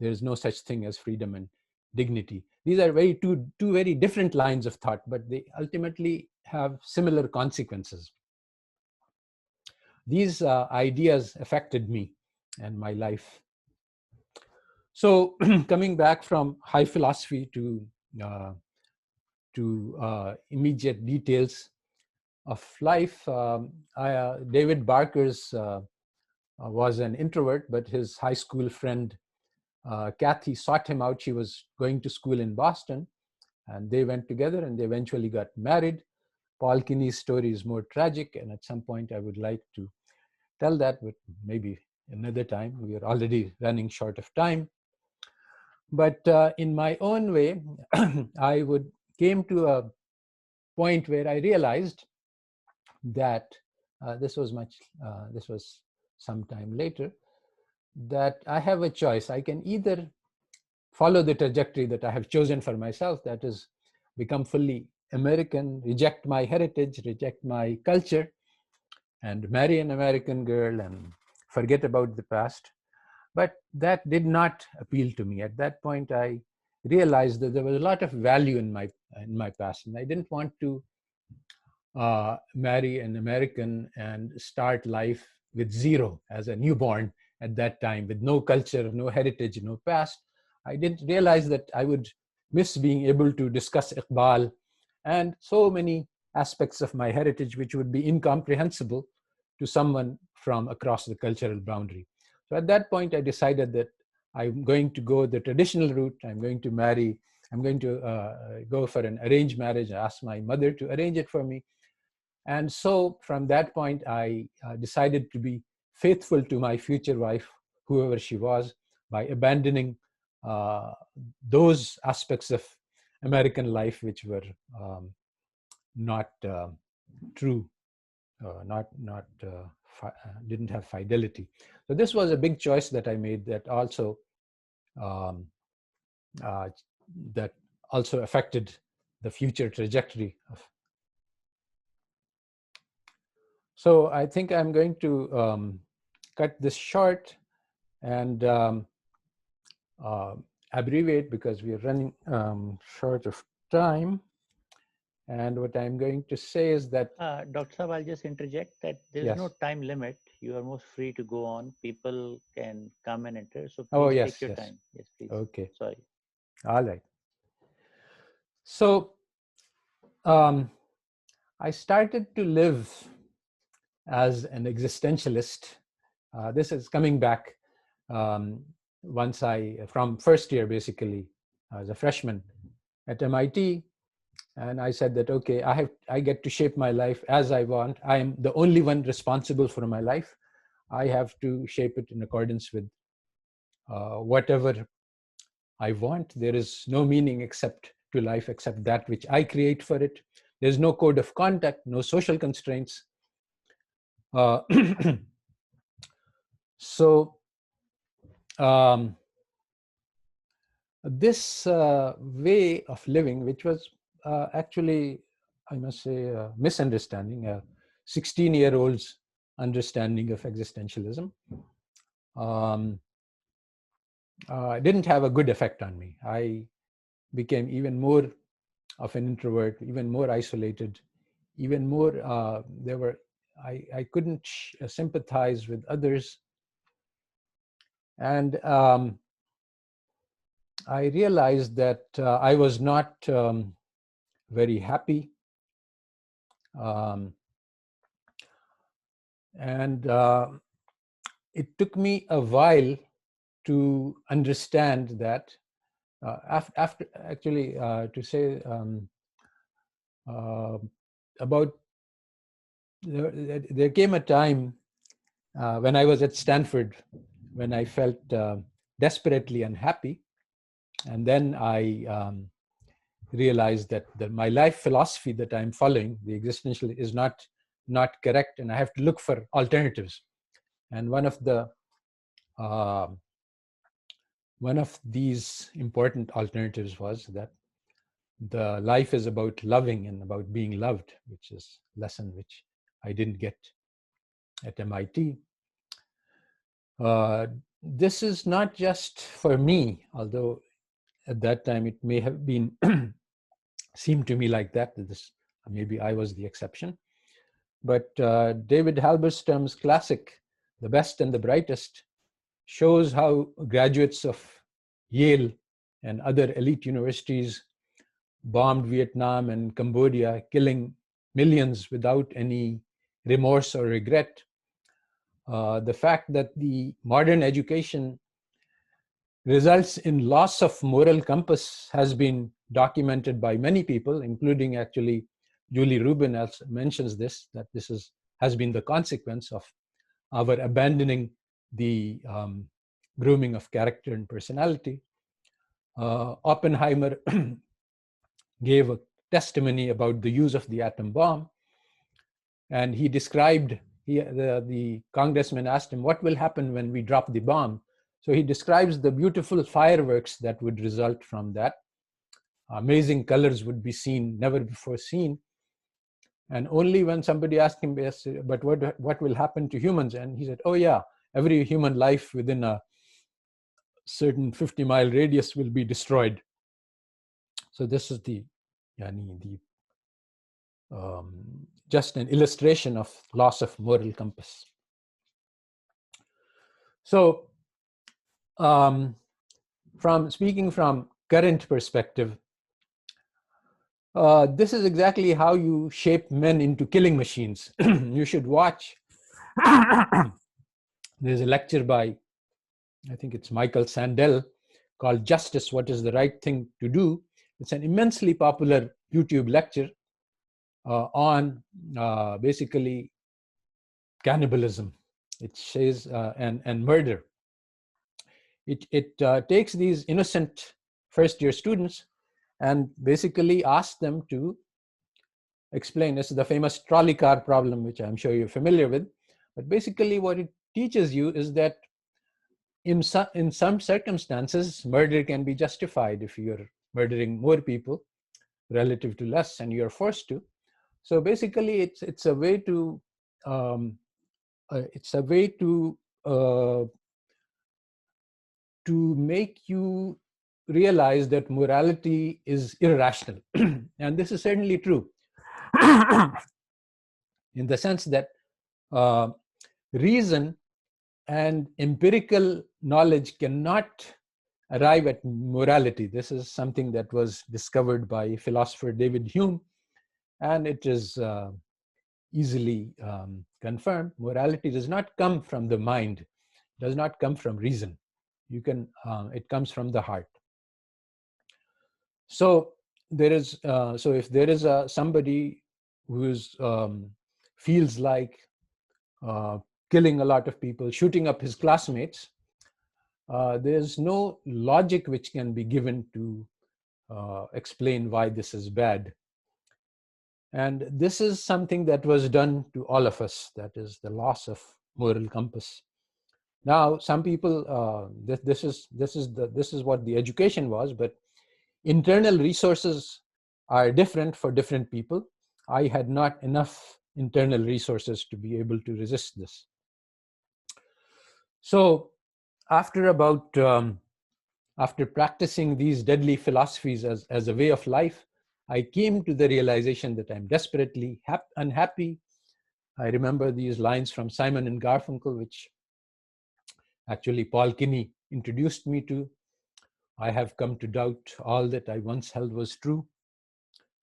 is no such thing as freedom and dignity. These are two very different lines of thought, but they ultimately have similar consequences. These ideas affected me and my life. So coming back from high philosophy to immediate details of life, David Barker's was an introvert, but his high school friend Kathy sought him out. She was going to school in Boston, and they went together, and they eventually got married. Paul Kinney's story is more tragic, and at some point I would like to tell that, but maybe another time. We are already running short of time. But in my own way, I came to a point where I realized that this was some time later, that I have a choice. I can either follow the trajectory that I have chosen for myself, that is, become fully American, reject my heritage, reject my culture, and marry an American girl and forget about the past. But that did not appeal to me. At that point, I realized that there was a lot of value in my past, and I didn't want to marry an American and start life with zero as a newborn at that time, with no culture, no heritage, no past. I didn't realize that I would miss being able to discuss Iqbal and so many aspects of my heritage which would be incomprehensible to someone from across the cultural boundary. So at that point, I decided that I'm going to go the traditional route. I'm going to go for an arranged marriage. I asked my mother to arrange it for me. And so from that point, I decided to be faithful to my future wife, whoever she was, by abandoning those aspects of American life which were not true, didn't have fidelity. So this was a big choice that I made that also affected the future trajectory of. So I think I'm going to cut this short and abbreviate because we are running short of time. And what I'm going to say is that Dr. Saab, I'll just interject that there's yes. no time limit. You are most free to go on. People can come and enter. So please Oh, yes, take your yes. time. Yes, please. Okay. Sorry. All right. So I started to live as an existentialist. This is coming back from first year, basically, I was a freshman at MIT, and I said that, okay, I get to shape my life as I want. I am the only one responsible for my life. I have to shape it in accordance with whatever I want. There is no meaning except to life except that which I create for it. There's no code of conduct, no social constraints. Uh, so um, this way of living, which was actually, I must say, a misunderstanding, a 16-year-old's understanding of existentialism, um, didn't have a good effect on me. I became even more of an introvert, even more isolated, even more, I couldn't sympathize with others. And I realized that I was not very happy. Um, and it took me a while to understand that after actually to say uh, about there came a time when I was at Stanford when I felt desperately unhappy, and then I realized that my life philosophy that I'm following, the existential, is not correct, and I have to look for alternatives. And uh, one of these important alternatives was that the life is about loving and about being loved, which is a lesson which I didn't get at MIT. Uh, this is not just for me, although at that time it may have been seemed to me like that. This maybe I was the exception. But David Halberstam's classic, The Best and the Brightest, shows how graduates of Yale and other elite universities bombed Vietnam and Cambodia, killing millions without any remorse or regret. The fact that the modern education results in loss of moral compass has been documented by many people, including actually Julie Rubin mentions this, that this has been the consequence of our abandoning the grooming of character and personality. Oppenheimer gave a testimony about the use of the atom bomb, and he described, the congressman asked him, what will happen when we drop the bomb? So he describes the beautiful fireworks that would result from that. Amazing colors would be seen, never before seen. And only when somebody asked him, yes, but what will happen to humans? And he said, oh yeah, every human life within a certain 50-mile radius will be destroyed. So this is just an illustration of loss of moral compass. So from speaking from current perspective, this is exactly how you shape men into killing machines. You should watch. There's a lecture by, I think it's Michael Sandel, called Justice, What is the Right Thing to Do? It's an immensely popular YouTube lecture on basically cannibalism. It says, and murder. It takes these innocent first-year students and basically asks them to explain. This is the famous trolley car problem, which I'm sure you're familiar with. But basically what it teaches you is that in some circumstances, murder can be justified if you're murdering more people relative to less and you're forced to. So basically it's a way to uh, to make you realize that morality is irrational. And this is certainly true in the sense that uh, reason and empirical knowledge cannot arrive at morality. This is something that was discovered by philosopher David Hume, and it is easily confirmed. Morality does not come from the mind, does not come from reason. It comes from the heart. So there is, so if there is somebody who's feels like uh, killing a lot of people, shooting up his classmates, there's no logic which can be given to explain why this is bad. And this is something that was done to all of us, that is the loss of moral compass. Now, some people, this is what the education was, but internal resources are different for different people. I had not enough internal resources to be able to resist this. So, after about after practicing these deadly philosophies as a way of life, I came to the realization that I'm desperately unhappy. I remember these lines from Simon and Garfunkel, which actually Paul Kinney introduced me to. I have come to doubt all that I once held was true.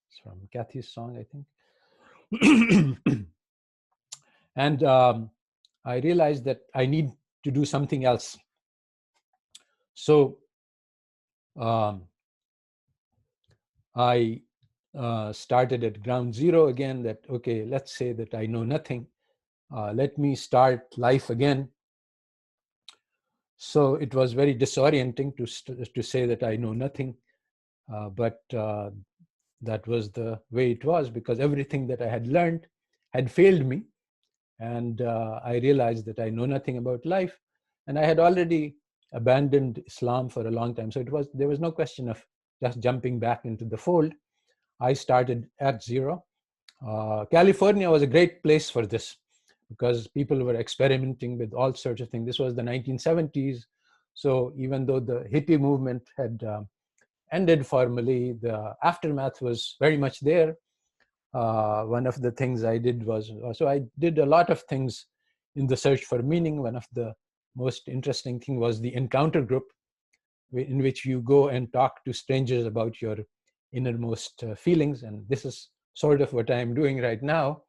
It's from Kathy's song, I think. And I realized that I need to do something else. So um, I started at ground zero again, that, okay, let's say that I know nothing. Let me start life again. So it was very disorienting to say that I know nothing. But that was the way it was, because everything that I had learned had failed me. And I realized that I know nothing about life. And I had already abandoned Islam for a long time. So there was no question of just jumping back into the fold. I started at zero. California was a great place for this, because people were experimenting with all sorts of things. This was the 1970s. So even though the hippie movement had ended formally, the aftermath was very much there. One of the things I did was, so I did a lot of things in the search for meaning. One of the most interesting thing was the encounter group, in which you go and talk to strangers about your innermost feelings. And this is sort of what I'm doing right now.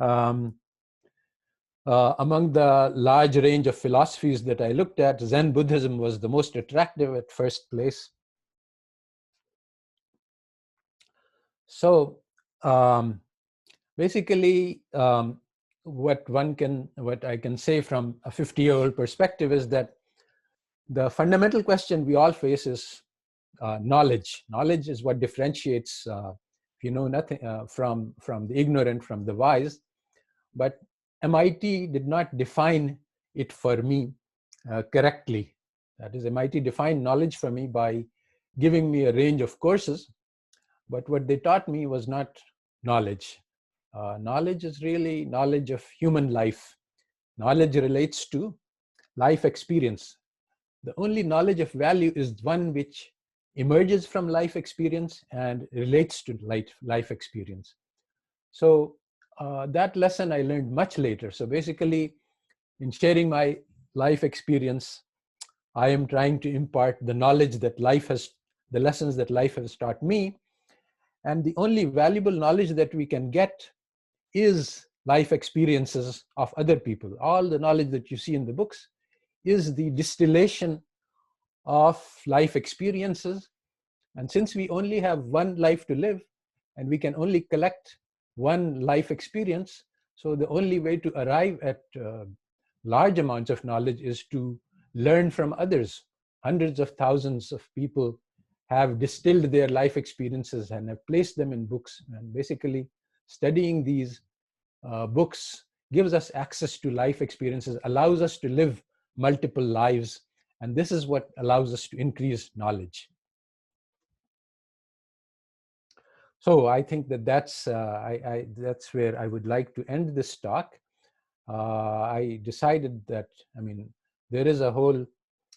Um, among the large range of philosophies that I looked at, Zen Buddhism was the most attractive at first place. So basically, what I can say from a 50-year-old perspective is that the fundamental question we all face is knowledge. Knowledge is what differentiates, if you know nothing, from the ignorant, from the wise. But MIT did not define it for me correctly. That is, MIT defined knowledge for me by giving me a range of courses, but what they taught me was not knowledge. Knowledge is really knowledge of human life. Knowledge relates to life experience. The only knowledge of value is one which emerges from life experience and relates to life experience. So that lesson I learned much later. So basically, in sharing my life experience, I am trying to impart the knowledge that the lessons that life has taught me. And the only valuable knowledge that we can get is life experiences of other people. All the knowledge that you see in the books is the distillation of life experiences. And since we only have one life to live, and we can only collect one life experience, so the only way to arrive at large amounts of knowledge is to learn from others. Hundreds of thousands of people have distilled their life experiences and have placed them in books. And basically, studying these books gives us access to life experiences, allows us to live multiple lives. And this is what allows us to increase knowledge. So I think that's where I would like to end this talk. I decided that, I mean, there is a whole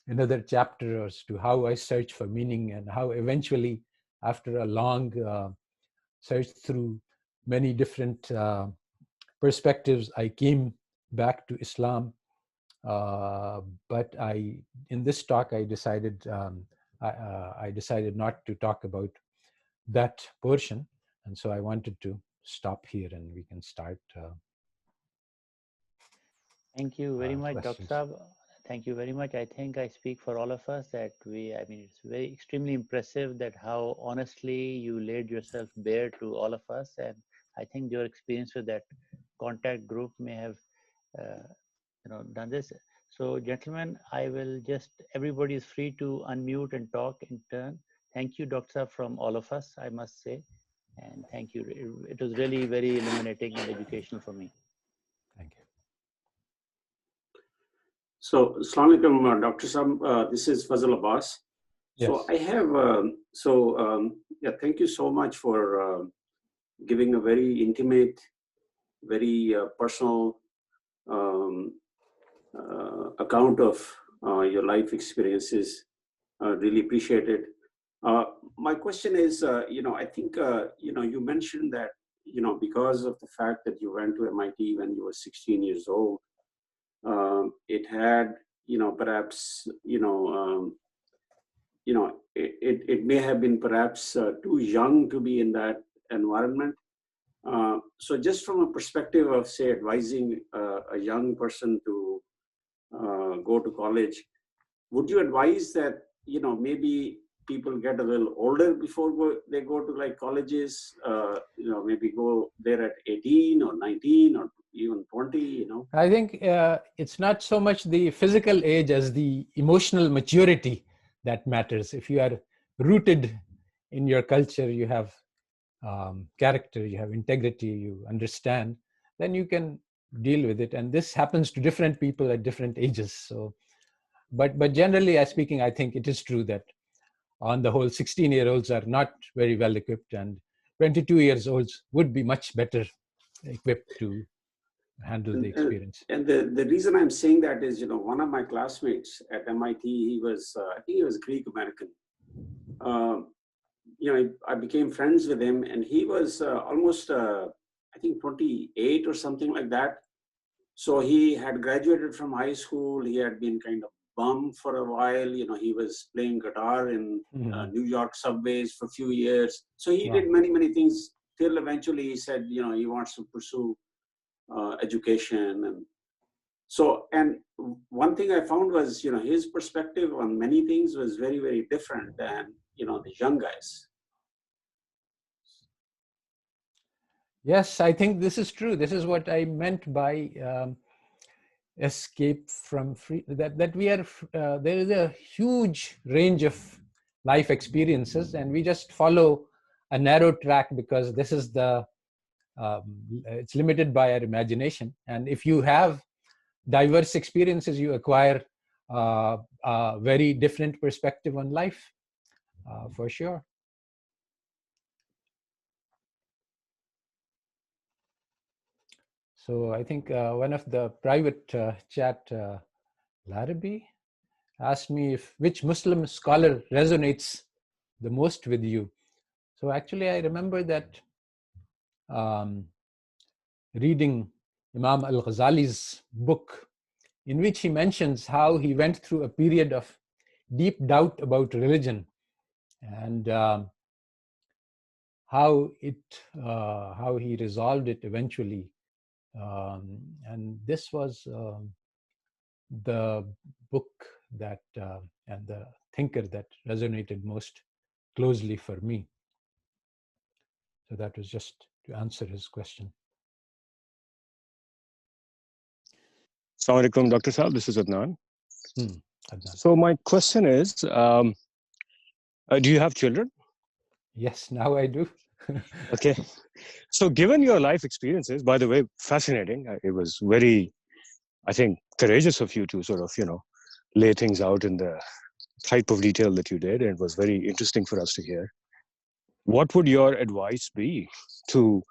another chapter as to how I search for meaning, and how eventually, after a long search through many different perspectives, I came back to Islam. But in this talk, I decided not to talk about that portion, and so I wanted to stop here, and we can start Thank you very much, Dr. questions. Saab. Thank you very much. I think I speak for all of us that I mean, it's very extremely impressive that how honestly you laid yourself bare to all of us. And I think your experience with that contact group may have, uh, done this. So, gentlemen, I will just, everybody is free to unmute and talk in turn. Thank you, Doctor, from all of us, I must say. And thank you. It was really very illuminating and educational for me. Thank you. So, Assalamu alaikum, Dr. Sam. This is Fazal Abbas. So, Yes. I have, yeah, thank you so much for giving a very intimate, very personal account of your life experiences. Really appreciate it. My question is, I think, you mentioned that, because of the fact that you went to MIT when you were 16 years old, it had, perhaps, it may have been perhaps too young to be in that environment. So just from a perspective of, say, advising a young person to go to college, would you advise that, maybe people get a little older before they go to like colleges, maybe go there at 18 or 19 or even 20, I think it's not so much the physical age as the emotional maturity that matters. If you are rooted in your culture, you have character, you have integrity, you understand, then you can deal with it. And this happens to different people at different ages. So, but generally as speaking, I think it is true that on the whole, 16-year-olds are not very well equipped, and 22-year-olds would be much better equipped to handle the experience. And the reason I'm saying that is, one of my classmates at MIT, he was, I think he was Greek American. I became friends with him, and he was almost, I think, 28 or something like that. So he had graduated from high school. He had been kind of bum for a while. He was playing guitar in New York subways for a few years. So he did many, many things till eventually he said, he wants to pursue education. And so, and one thing I found was, his perspective on many things was very, very different than, the young guys. Yes, I think this is true. This is what I meant by escape from free. That we are there is a huge range of life experiences, and we just follow a narrow track because this is it's limited by our imagination. And if you have diverse experiences, you acquire a very different perspective on life, for sure. So I think one of the private chat, Larabi, asked me which Muslim scholar resonates the most with you. So actually, I remember that reading Imam al-Ghazali's book, in which he mentions how he went through a period of deep doubt about religion, and how he resolved it eventually. And this was the book that and the thinker that resonated most closely for me. So that was just to answer his question. Assalamu alaikum, Dr. Saab. This is Adnan. Adnan. So my question is, do you have children? Yes, now I do. Okay. So given your life experiences, by the way, fascinating. It was very, I think, courageous of you to sort of, lay things out in the type of detail that you did. And it was very interesting for us to hear. What would your advice be to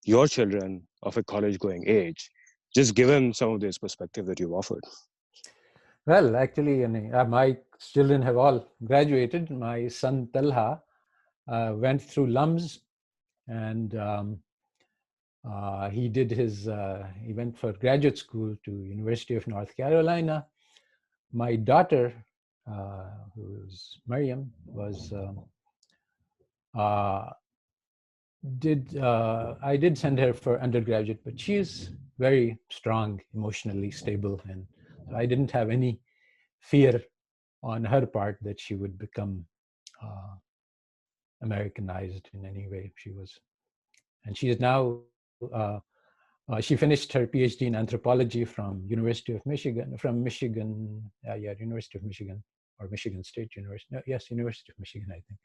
your children of a college-going age, just given some of this perspective that you've offered? Well, actually, my children have all graduated. My son Talha went through LUMS, and he did he went for graduate school to University of North Carolina. My daughter, who's Mariam, I did send her for undergraduate, but she's very strong, emotionally stable, and I didn't have any fear on her part that she would become Americanized in any way. And she is now, she finished her PhD in anthropology from University of Michigan, University of Michigan, or Michigan State University. No, yes, University of Michigan, I think,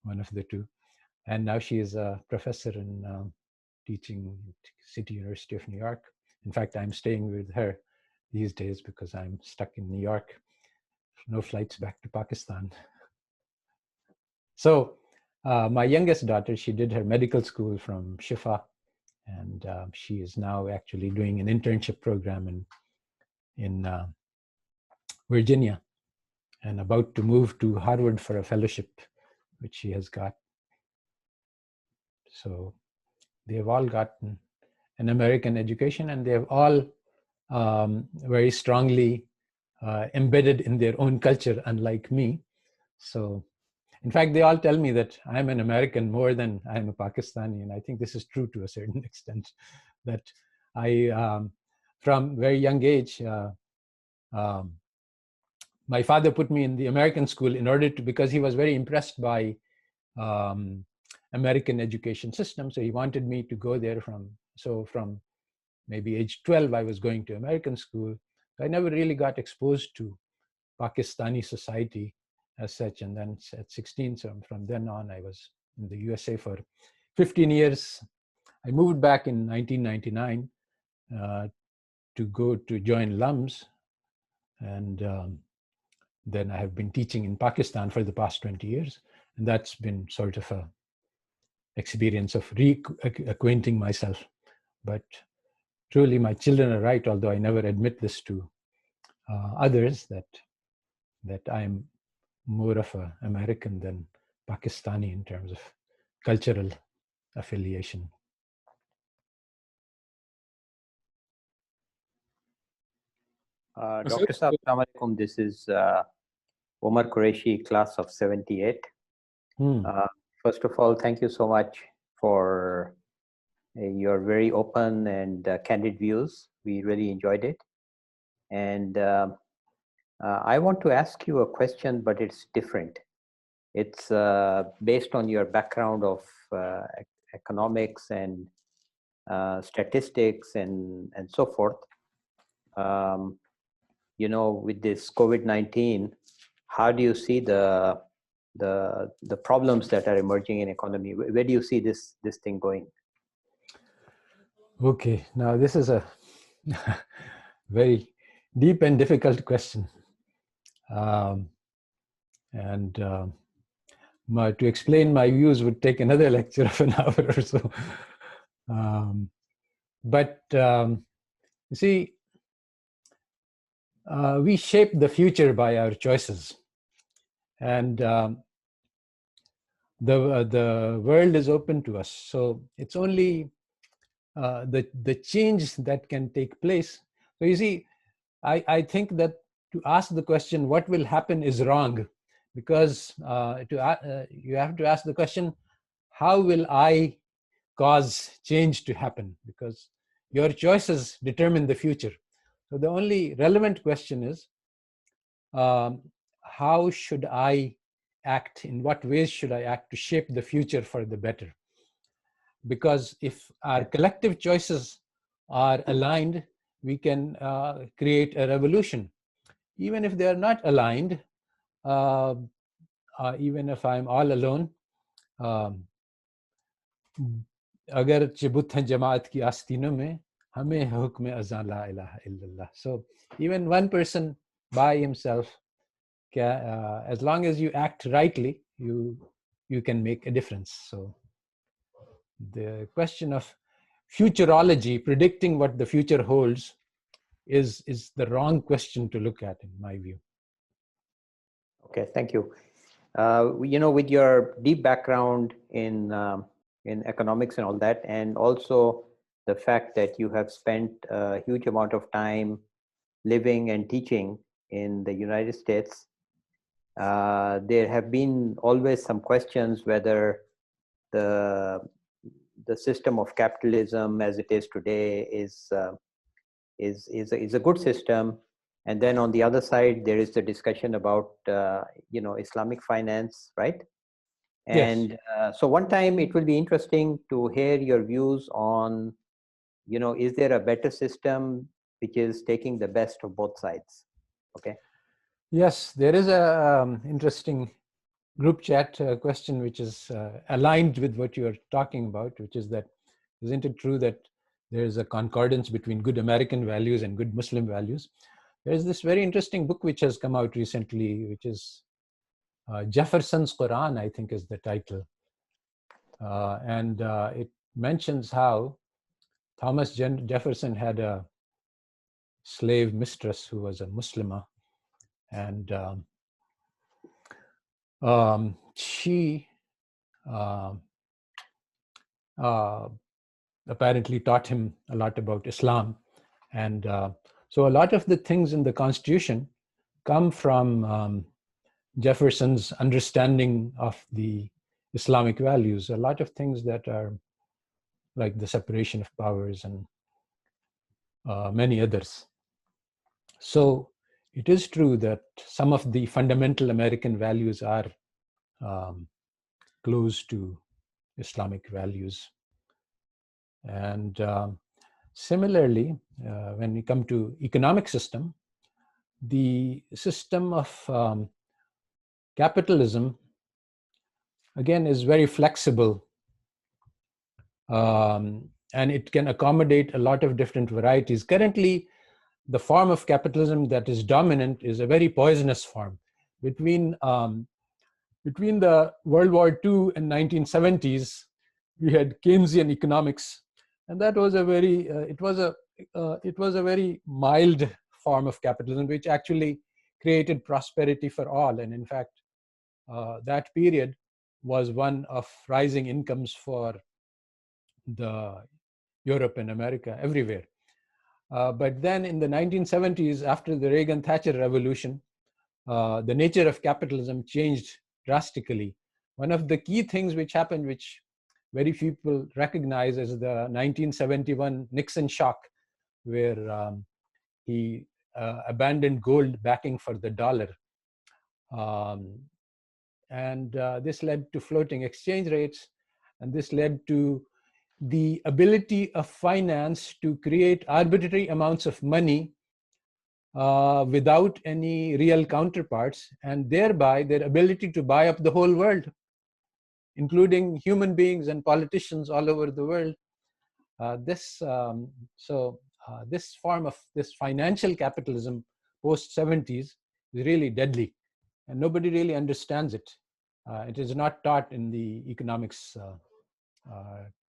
one of the two. And now she is a professor in teaching at City University of New York. In fact, I'm staying with her these days because I'm stuck in New York. No flights back to Pakistan. So my youngest daughter, she did her medical school from Shifa, and she is now actually doing an internship program in Virginia, and about to move to Harvard for a fellowship, which she has got. So they've all gotten an American education, and they've all very strongly embedded in their own culture, unlike me. So, in fact, they all tell me that I'm an American more than I'm a Pakistani, and I think this is true to a certain extent. That I, from very young age, my father put me in the American school in order to, because he was very impressed by American education system. So he wanted me to go there from maybe age 12, I was going to American school. I never really got exposed to Pakistani society as such. And then at 16, so from then on, I was in the USA for 15 years. I moved back in 1999 to go to join LUMS. And then I have been teaching in Pakistan for the past 20 years. And that's been sort of a experience of reacquainting myself. But truly, my children are right, although I never admit this to others, that I'm more of an American than Pakistani in terms of cultural affiliation. Dr. Saab, Assalamu alaikum. This is Omar Qureshi, class of 78. First of all, thank you so much for your very open and candid views. We really enjoyed it. And I want to ask you a question, but it's different. It's based on your background of economics and statistics and so forth. You know, with this COVID-19, how do you see the problems that are emerging in economy? Where do you see this thing going? Okay, now this is a very deep and difficult question. To explain my views would take another lecture of an hour or so. You see, we shape the future by our choices. And the world is open to us. So it's only the change that can take place. So you see, I think that to ask the question, what will happen, is wrong, because you have to ask the question, how will I cause change to happen? Because your choices determine the future. So the only relevant question is, how should I act? In what ways should I act to shape the future for the better? Because if our collective choices are aligned, we can create a revolution. Even if they are not aligned, even if I'm all alone, अगर चिबुत हैं जमात की आस्तीनों में, हमें हुक्म अज़ां ला इलाहा इल्लल्लाह. So even one person by himself, as long as you act rightly, you can make a difference. So the question of futurology, predicting what the future holds, is the wrong question to look at, in my view. Okay, thank you. You know, with your deep background in economics and all that, and also the fact that you have spent a huge amount of time living and teaching in the United States, there have been always some questions whether the system of capitalism as it is today is a good system, And then on the other side, there is the discussion about, Islamic finance, right? Yes. And so one time it will be interesting to hear your views on, is there a better system which is taking the best of both sides? Okay. Yes, there is a interesting group chat question which is aligned with what you are talking about, which is that, isn't it true that there is a concordance between good American values and good Muslim values? There is this very interesting book which has come out recently, which is Jefferson's Quran, I think is the title. And it mentions how Thomas Jefferson had a slave mistress who was a Muslimah, and she apparently taught him a lot about Islam. And so a lot of the things in the Constitution come from Jefferson's understanding of the Islamic values. A lot of things that are like the separation of powers and many others. So it is true that some of the fundamental American values are close to Islamic values. And similarly, when we come to economic system, the system of capitalism, again, is very flexible, and it can accommodate a lot of different varieties. Currently, the form of capitalism that is dominant is a very poisonous form. Between the World War II and 1970s, we had Keynesian economics, and that was a very it was a very mild form of capitalism, which actually created prosperity for all. And in fact, that period was one of rising incomes for the Europe and America, everywhere. But then in the 1970s, after the Reagan-Thatcher revolution, the nature of capitalism changed drastically. One of the key things which happened, which very few people recognize, is the 1971 Nixon shock, where he abandoned gold backing for the dollar. And this led to floating exchange rates, and this led to the ability of finance to create arbitrary amounts of money without any real counterparts, and thereby their ability to buy up the whole world, including human beings and politicians all over the world. This form of this financial capitalism post 70s is really deadly, and nobody really understands it. It is not taught in the economics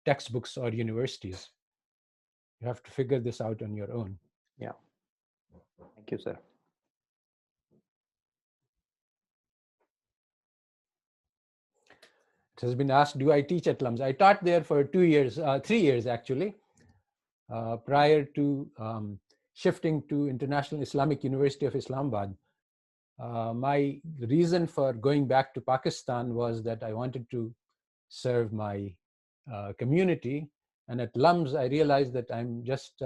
textbooks or universities. You have to figure this out on your own. Yeah. Thank you, sir. It has been asked, do I teach at LUMS? I taught there for 3 years actually, prior to shifting to International Islamic University of Islamabad. My reason for going back to Pakistan was that I wanted to serve my community. And at LUMS, I realized that I'm just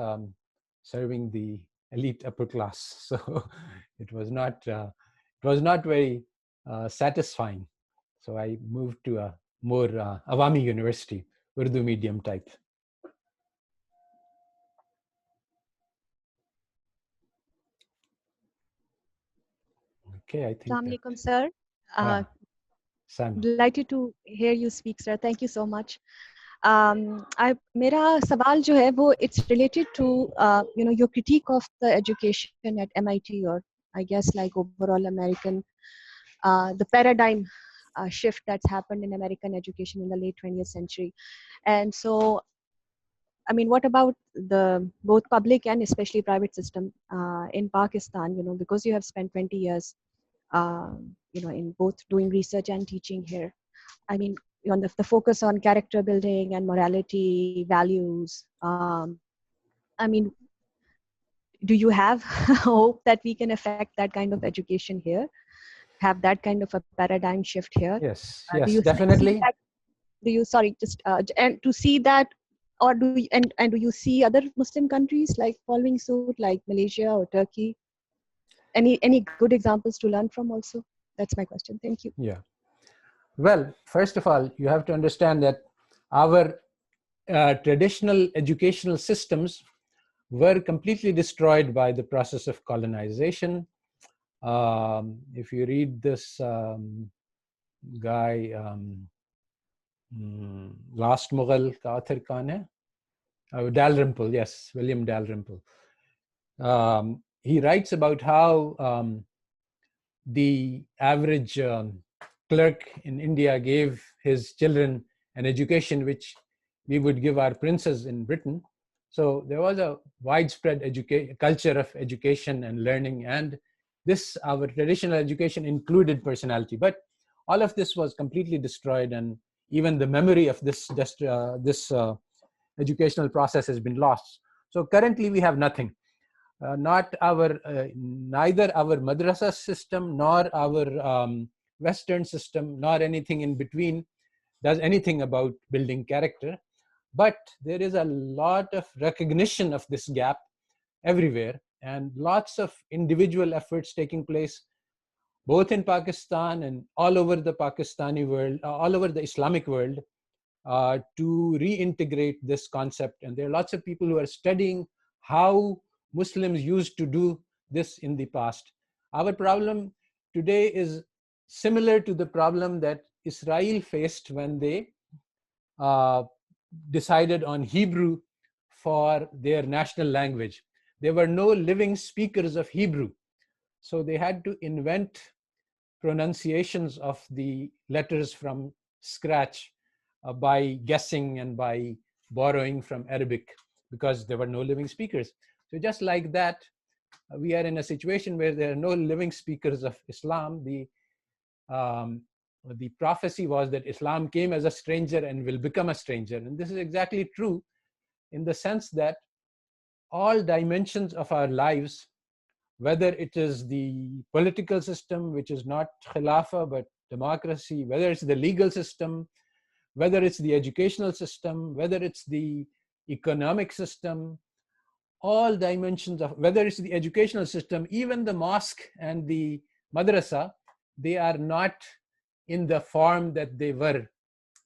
serving the elite upper class. So it was not very satisfying. So I moved to a more Awami university, Urdu medium type. Okay, I think. Assalamu alaikum, sir. Sam. Delighted to hear you speak, sir. Thank you so much. मेरा सवाल जो है वो it's related to your critique of the education at MIT, or I guess like overall American, the paradigm shift that's happened in American education in the late 20th century. And so, I mean, what about the both public and especially private system in Pakistan, because you have spent 20 years in both doing research and teaching here. I mean, on the focus on character building and morality, values. I mean, do you have hope that we can affect that kind of education here? Have that kind of a paradigm shift here? Yes, definitely. And to see that, or do you, and do you see other Muslim countries like following suit, like Malaysia or Turkey? any good examples to learn from also? That's my question. Thank you. Yeah. Well, first of all, you have to understand that our traditional educational systems were completely destroyed by the process of colonization. If you read this guy, Last Mughal ka author kaun hai? Dalrymple, yes, William Dalrymple. He writes about how the average clerk in India gave his children an education which we would give our princes in Britain. So there was a widespread culture of education and learning, and this, our traditional education, included personality. But all of this was completely destroyed, and even the memory of this educational process has been lost. So currently we have nothing. Neither our madrasa system nor our Western system nor anything in between does anything about building character. But there is a lot of recognition of this gap everywhere, and lots of individual efforts taking place both in Pakistan and all over the Pakistani world, all over the Islamic world, to reintegrate this concept. And there are lots of people who are studying how Muslims used to do this in the past. Our problem today is similar to the problem that Israel faced when they decided on Hebrew for their national language. There were no living speakers of Hebrew, so they had to invent pronunciations of the letters from scratch by guessing and by borrowing from Arabic, because there were no living speakers. So just like that, we are in a situation where there are no living speakers of Islam. The prophecy was that Islam came as a stranger and will become a stranger. And this is exactly true in the sense that all dimensions of our lives, whether it is the political system, which is not khilafah but democracy, whether it's the legal system, whether it's the educational system, whether it's the economic system, all dimensions of, whether it's the educational system, even the mosque and the madrasa, they are not in the form that they were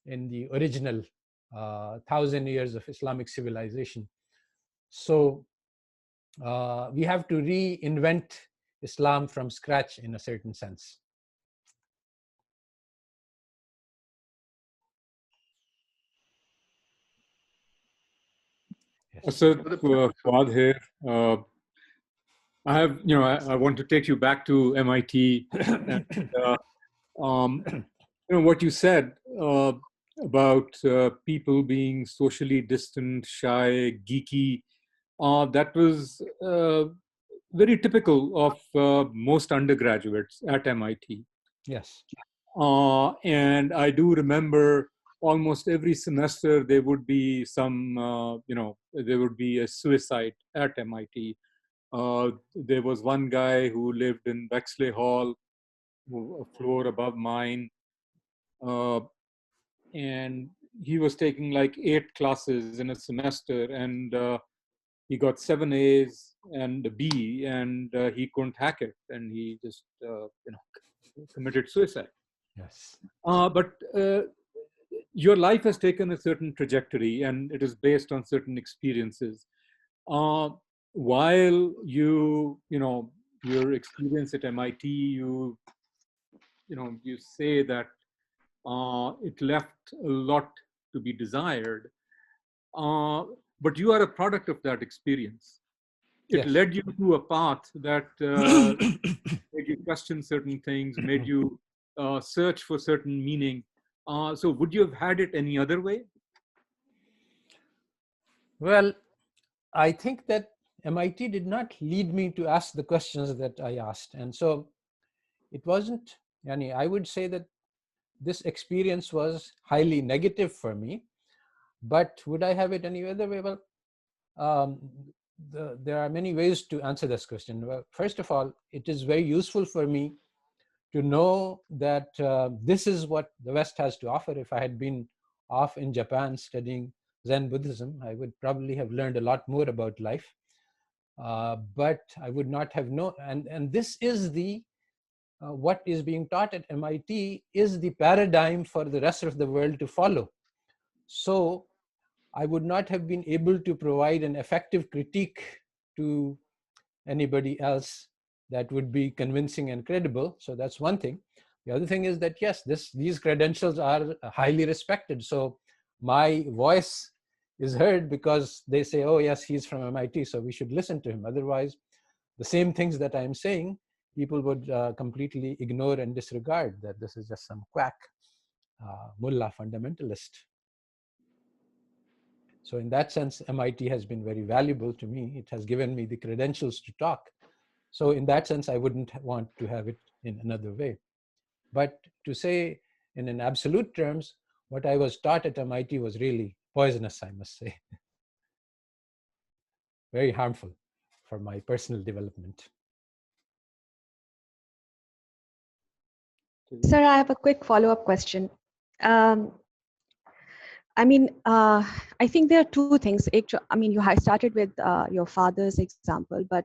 in the original 1,000 years of Islamic civilization. So we have to reinvent Islam from scratch in a certain sense. Yes. So, Fuad here. I want to take you back to MIT. And, what you said about people being socially distant, shy, geeky, that was very typical of most undergraduates at MIT. Yes. And I do remember almost every semester there would be some, there would be a suicide at MIT. There was one guy who lived in Bexley Hall, a floor above mine, and he was taking like 8 classes in a semester, and he got 7 A's and a B, and he couldn't hack it, and he just committed suicide. Yes. But your life has taken a certain trajectory, and it is based on certain experiences. While your experience at MIT, you say that it left a lot to be desired, but you are a product of that experience. It Yes. led you to a path that made you question certain things, made you search for certain meaning. So would you have had it any other way? Well, I think that MIT did not lead me to ask the questions that I asked. And so it wasn't, I would say that this experience was highly negative for me, but would I have it any other way? Well, there are many ways to answer this question. Well, first of all, it is very useful for me to know that this is what the West has to offer. If I had been off in Japan studying Zen Buddhism, I would probably have learned a lot more about life. but I would not have known. And this is the what is being taught at MIT is the paradigm for the rest of the world to follow. So I would not have been able to provide an effective critique to anybody else that would be convincing and credible. So that's one thing. The other thing is that, yes, these credentials are highly respected. So my voice is heard because they say, oh, yes, he's from MIT, so we should listen to him. Otherwise, the same things that I'm saying, people would completely ignore and disregard, that this is just some quack mullah fundamentalist. So in that sense, MIT has been very valuable to me. It has given me the credentials to talk. So in that sense, I wouldn't want to have it in another way. But to say in an absolute terms, what I was taught at MIT was really poisonous, I must say. Very harmful for my personal development. Sir, I have a quick follow-up question. I mean, I think there are two things. I mean, you started with your father's example, but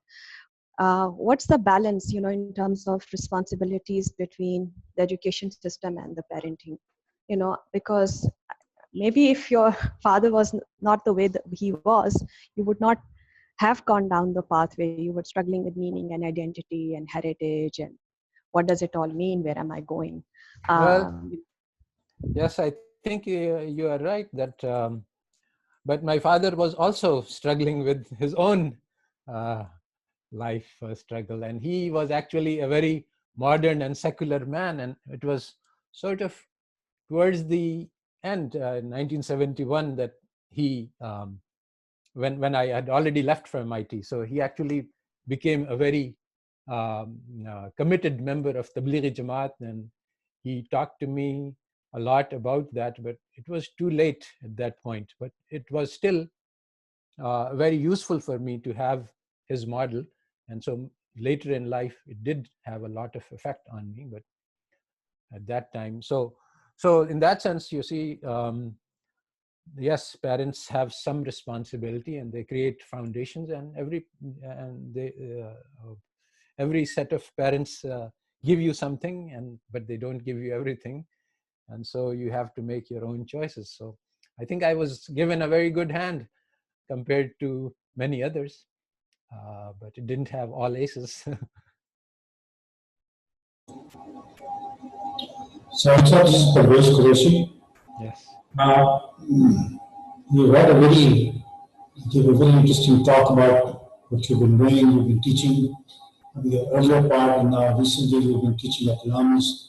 what's the balance, in terms of responsibilities between the education system and the parenting? Because maybe if your father was not the way that he was, you would not have gone down the path where you were struggling with meaning and identity and heritage and what does it all mean? Where am I going? Well, yes, I think you are right that, but my father was also struggling with his own life struggle, and he was actually a very modern and secular man, and it was sort of towards the end, 1971, that he, when I had already left from MIT, so he actually became a very committed member of Tablighi Jamaat, and he talked to me a lot about that, but it was too late at that point. But it was still very useful for me to have his model. And so later in life, it did have a lot of effect on me, but at that time. So in that sense, you see, yes, parents have some responsibility and they create foundations, and every set of parents give you something, but they don't give you everything. And so you have to make your own choices. So I think I was given a very good hand compared to many others, but it didn't have all aces. So this is Parvez Qureshi. Yes. You had gave a very interesting talk about what you've been doing. You've been teaching the earlier part, and now recently you've been teaching at Lamis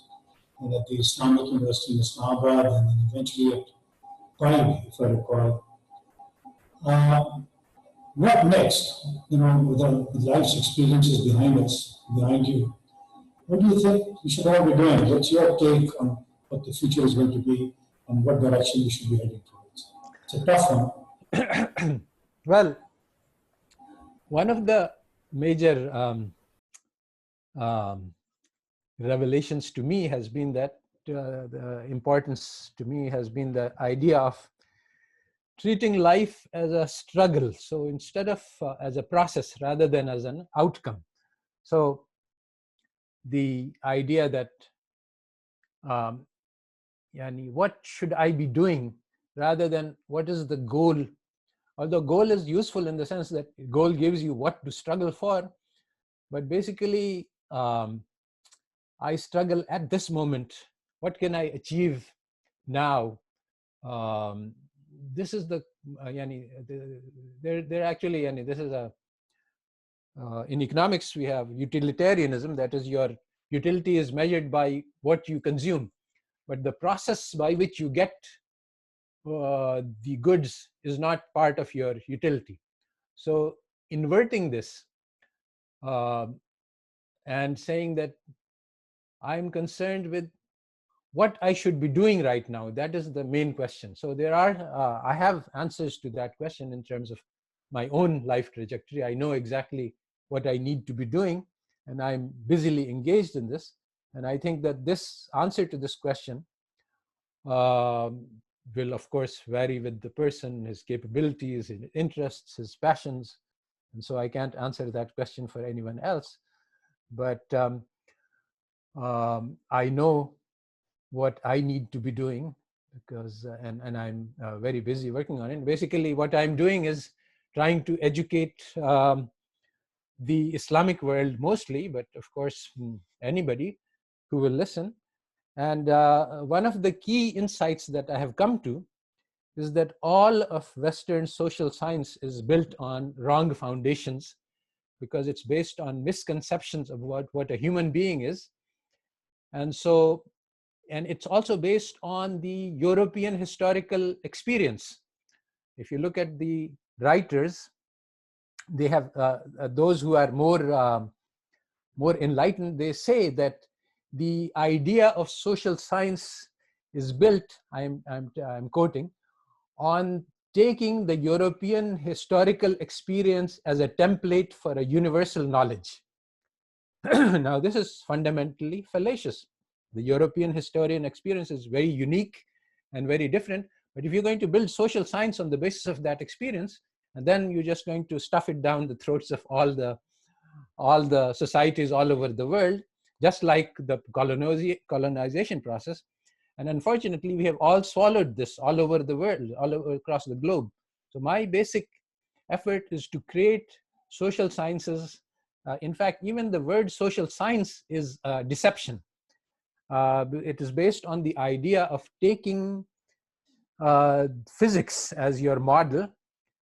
and at the Islamic University in Islamabad, and then eventually at Prime, if I recall. What next? With life's experiences behind you, what do you think we should all be doing? What's your take on what the future is going to be and what direction we should be heading towards? It's a tough one. Well, one of the major revelations to me has been that the importance to me has been the idea of treating life as a struggle. So instead of as a process rather than as an outcome. So the idea that what should I be doing rather than what is the goal? Although goal is useful in the sense that goal gives you what to struggle for, but basically I struggle at this moment. What can I achieve now? This is the they're actually this is a in economics we have utilitarianism, that is your utility is measured by what you consume, but the process by which you get the goods is not part of your utility. So inverting this and saying that I'm concerned with what I should be doing right now, that is the main question. So there are, I have answers to that question in terms of my own life trajectory. I know exactly what I need to be doing, and I'm busily engaged in this. And I think that this answer to this question will, of course, vary with the person, his capabilities, his interests, his passions. And so I can't answer that question for anyone else. But I know what I need to be doing, because and I'm very busy working on it. Basically, what I'm doing is trying to educate the Islamic world mostly, but of course anybody who will listen. And one of the key insights that I have come to is that all of Western social science is built on wrong foundations, because it's based on misconceptions about what a human being is. And so, and it's also based on the European historical experience. If you look at the writers, they have those who are more enlightened, they say that the idea of social science is built, I'm quoting, on taking the European historical experience as a template for a universal knowledge. Now, this is fundamentally fallacious. The European historian experience is very unique and very different. But if you're going to build social science on the basis of that experience, and then you're just going to stuff it down the throats of all the societies all over the world, just like the colonization process. And unfortunately, we have all swallowed this all over the world, all over across the globe. So my basic effort is to create social sciences. In fact, even the word social science is deception. It is based on the idea of taking physics as your model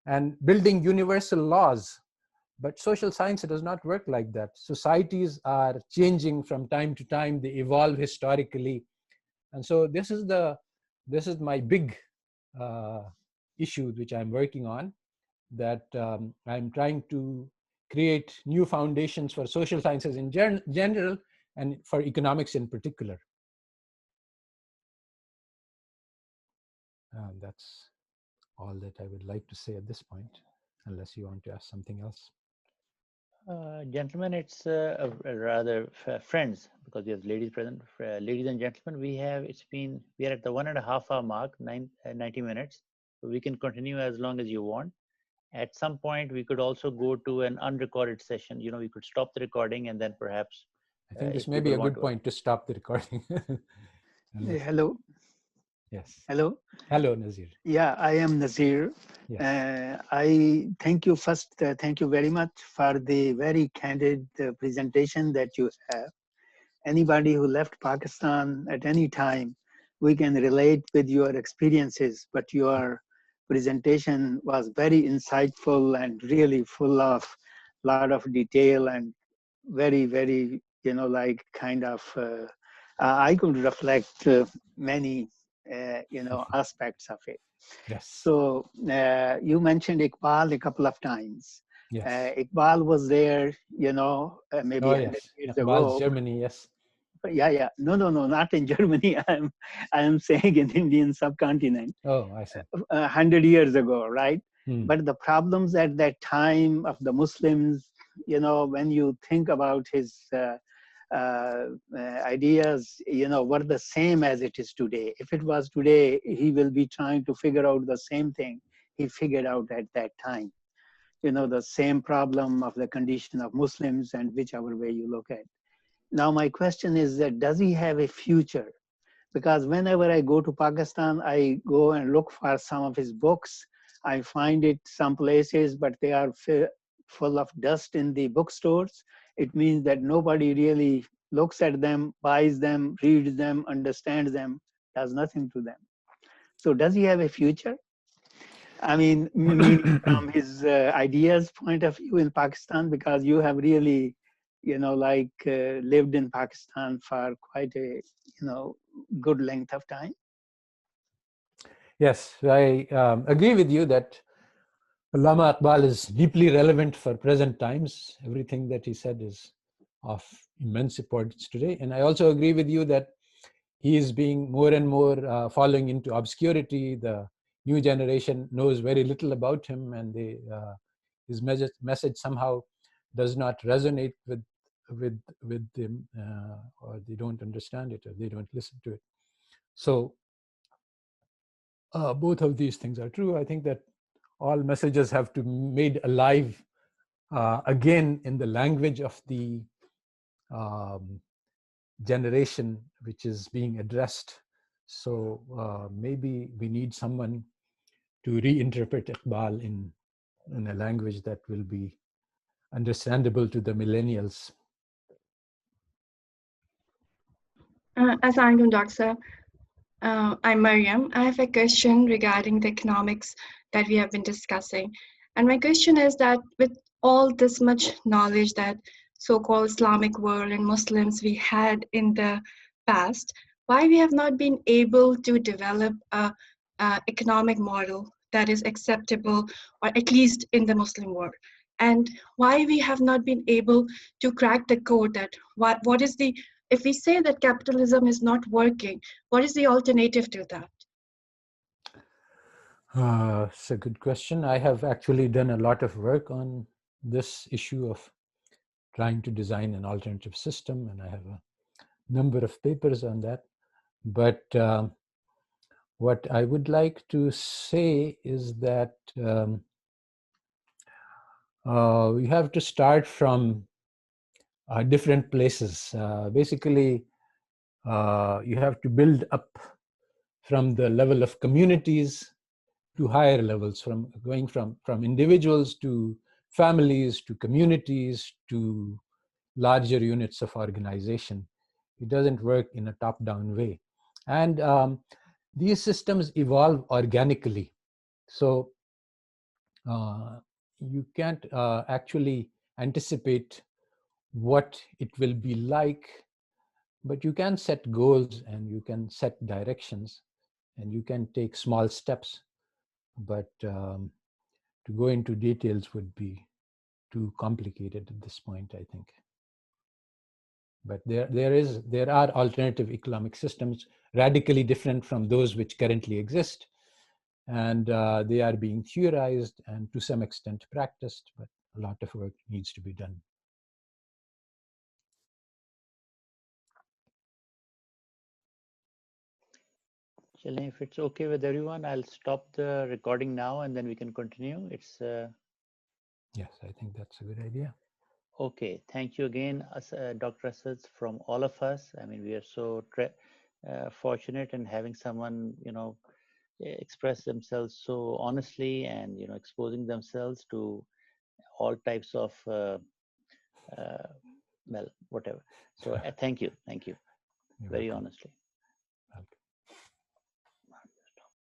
and building universal laws. But social science does not work like that. Societies are changing from time to time. They evolve historically. And so this is my big issue which I'm working on, that I'm trying to create new foundations for social sciences in general and for economics in particular. That's all that I would like to say at this point, unless you want to ask something else. Gentlemen, it's rather friends, because we have ladies present. Ladies and gentlemen, we are at the 1.5 hour mark, 90 minutes. So we can continue as long as you want. At some point, we could also go to an unrecorded session. You know, we could stop the recording and then perhaps. I think this may be a good point to stop the recording. Hello. Yes. Hello. Hello, Nazir. Yeah, I am Nazir. Yes. I thank you first. Thank you very much for the very candid presentation that you have. Anybody who left Pakistan at any time, we can relate with your experiences, but your presentation was very insightful and really full of a lot of detail and very, very, like kind of, I could reflect many aspects of it. Yes. So you mentioned Iqbal a couple of times. Yes. Iqbal was there, maybe 100 years Iqbal's ago. Germany, yes. Yeah. No, not in Germany. I'm saying in Indian subcontinent. Oh, I see. 100 years ago, right? Hmm. But the problems at that time of the Muslims, when you think about his ideas, were the same as it is today. If it was today, he will be trying to figure out the same thing he figured out at that time. The same problem of the condition of Muslims, and whichever way you look at. Now, my question is that does he have a future? Because whenever I go to Pakistan, I go and look for some of his books. I find it some places, but they are full of dust in the bookstores. It means that nobody really looks at them, buys them, reads them, understands them, does nothing to them. So does he have a future? I mean, meaning from his ideas point of view in Pakistan, because you have really, lived in Pakistan for quite a, good length of time. Yes, I agree with you that Allama Iqbal is deeply relevant for present times. Everything that he said is of immense importance today. And I also agree with you that he is being more and more falling into obscurity. The new generation knows very little about him, and his message somehow does not resonate with them, or they don't understand it, or they don't listen to it. So both of these things are true. I think that all messages have to be made alive again, in the language of the generation which is being addressed. So maybe we need someone to reinterpret Iqbal in a language that will be understandable to the millennials. Assalamualaikum, Doctor. I'm Mariam. I have a question regarding the economics that we have been discussing. And my question is that with all this much knowledge that so-called Islamic world and Muslims we had in the past, why we have not been able to develop a economic model that is acceptable, or at least in the Muslim world? And why we have not been able to crack the code that what is the, if we say that capitalism is not working, what is the alternative to that? It's a good question. I have actually done a lot of work on this issue of trying to design an alternative system, and I have a number of papers on that. But what I would like to say is that we have to start from different places. Basically, you have to build up from the level of communities to higher levels, from going from individuals to families to communities to larger units of organization. It doesn't work in a top-down way. And these systems evolve organically. So you can't actually anticipate what it will be like, but you can set goals and you can set directions and you can take small steps. But to go into details would be too complicated at this point, I think. But there are alternative economic systems radically different from those which currently exist, and they are being theorized and to some extent practiced, but a lot of work needs to be done. Shalini, if it's okay with everyone, I'll stop the recording now and then we can continue. It's Yes, I think that's a good idea. okay. Thank you again, Dr. Asad, from all of us. I mean, we are so fortunate in having someone, express themselves so honestly and, exposing themselves to all types of, well, whatever. So thank you. You're Very welcome. honestly.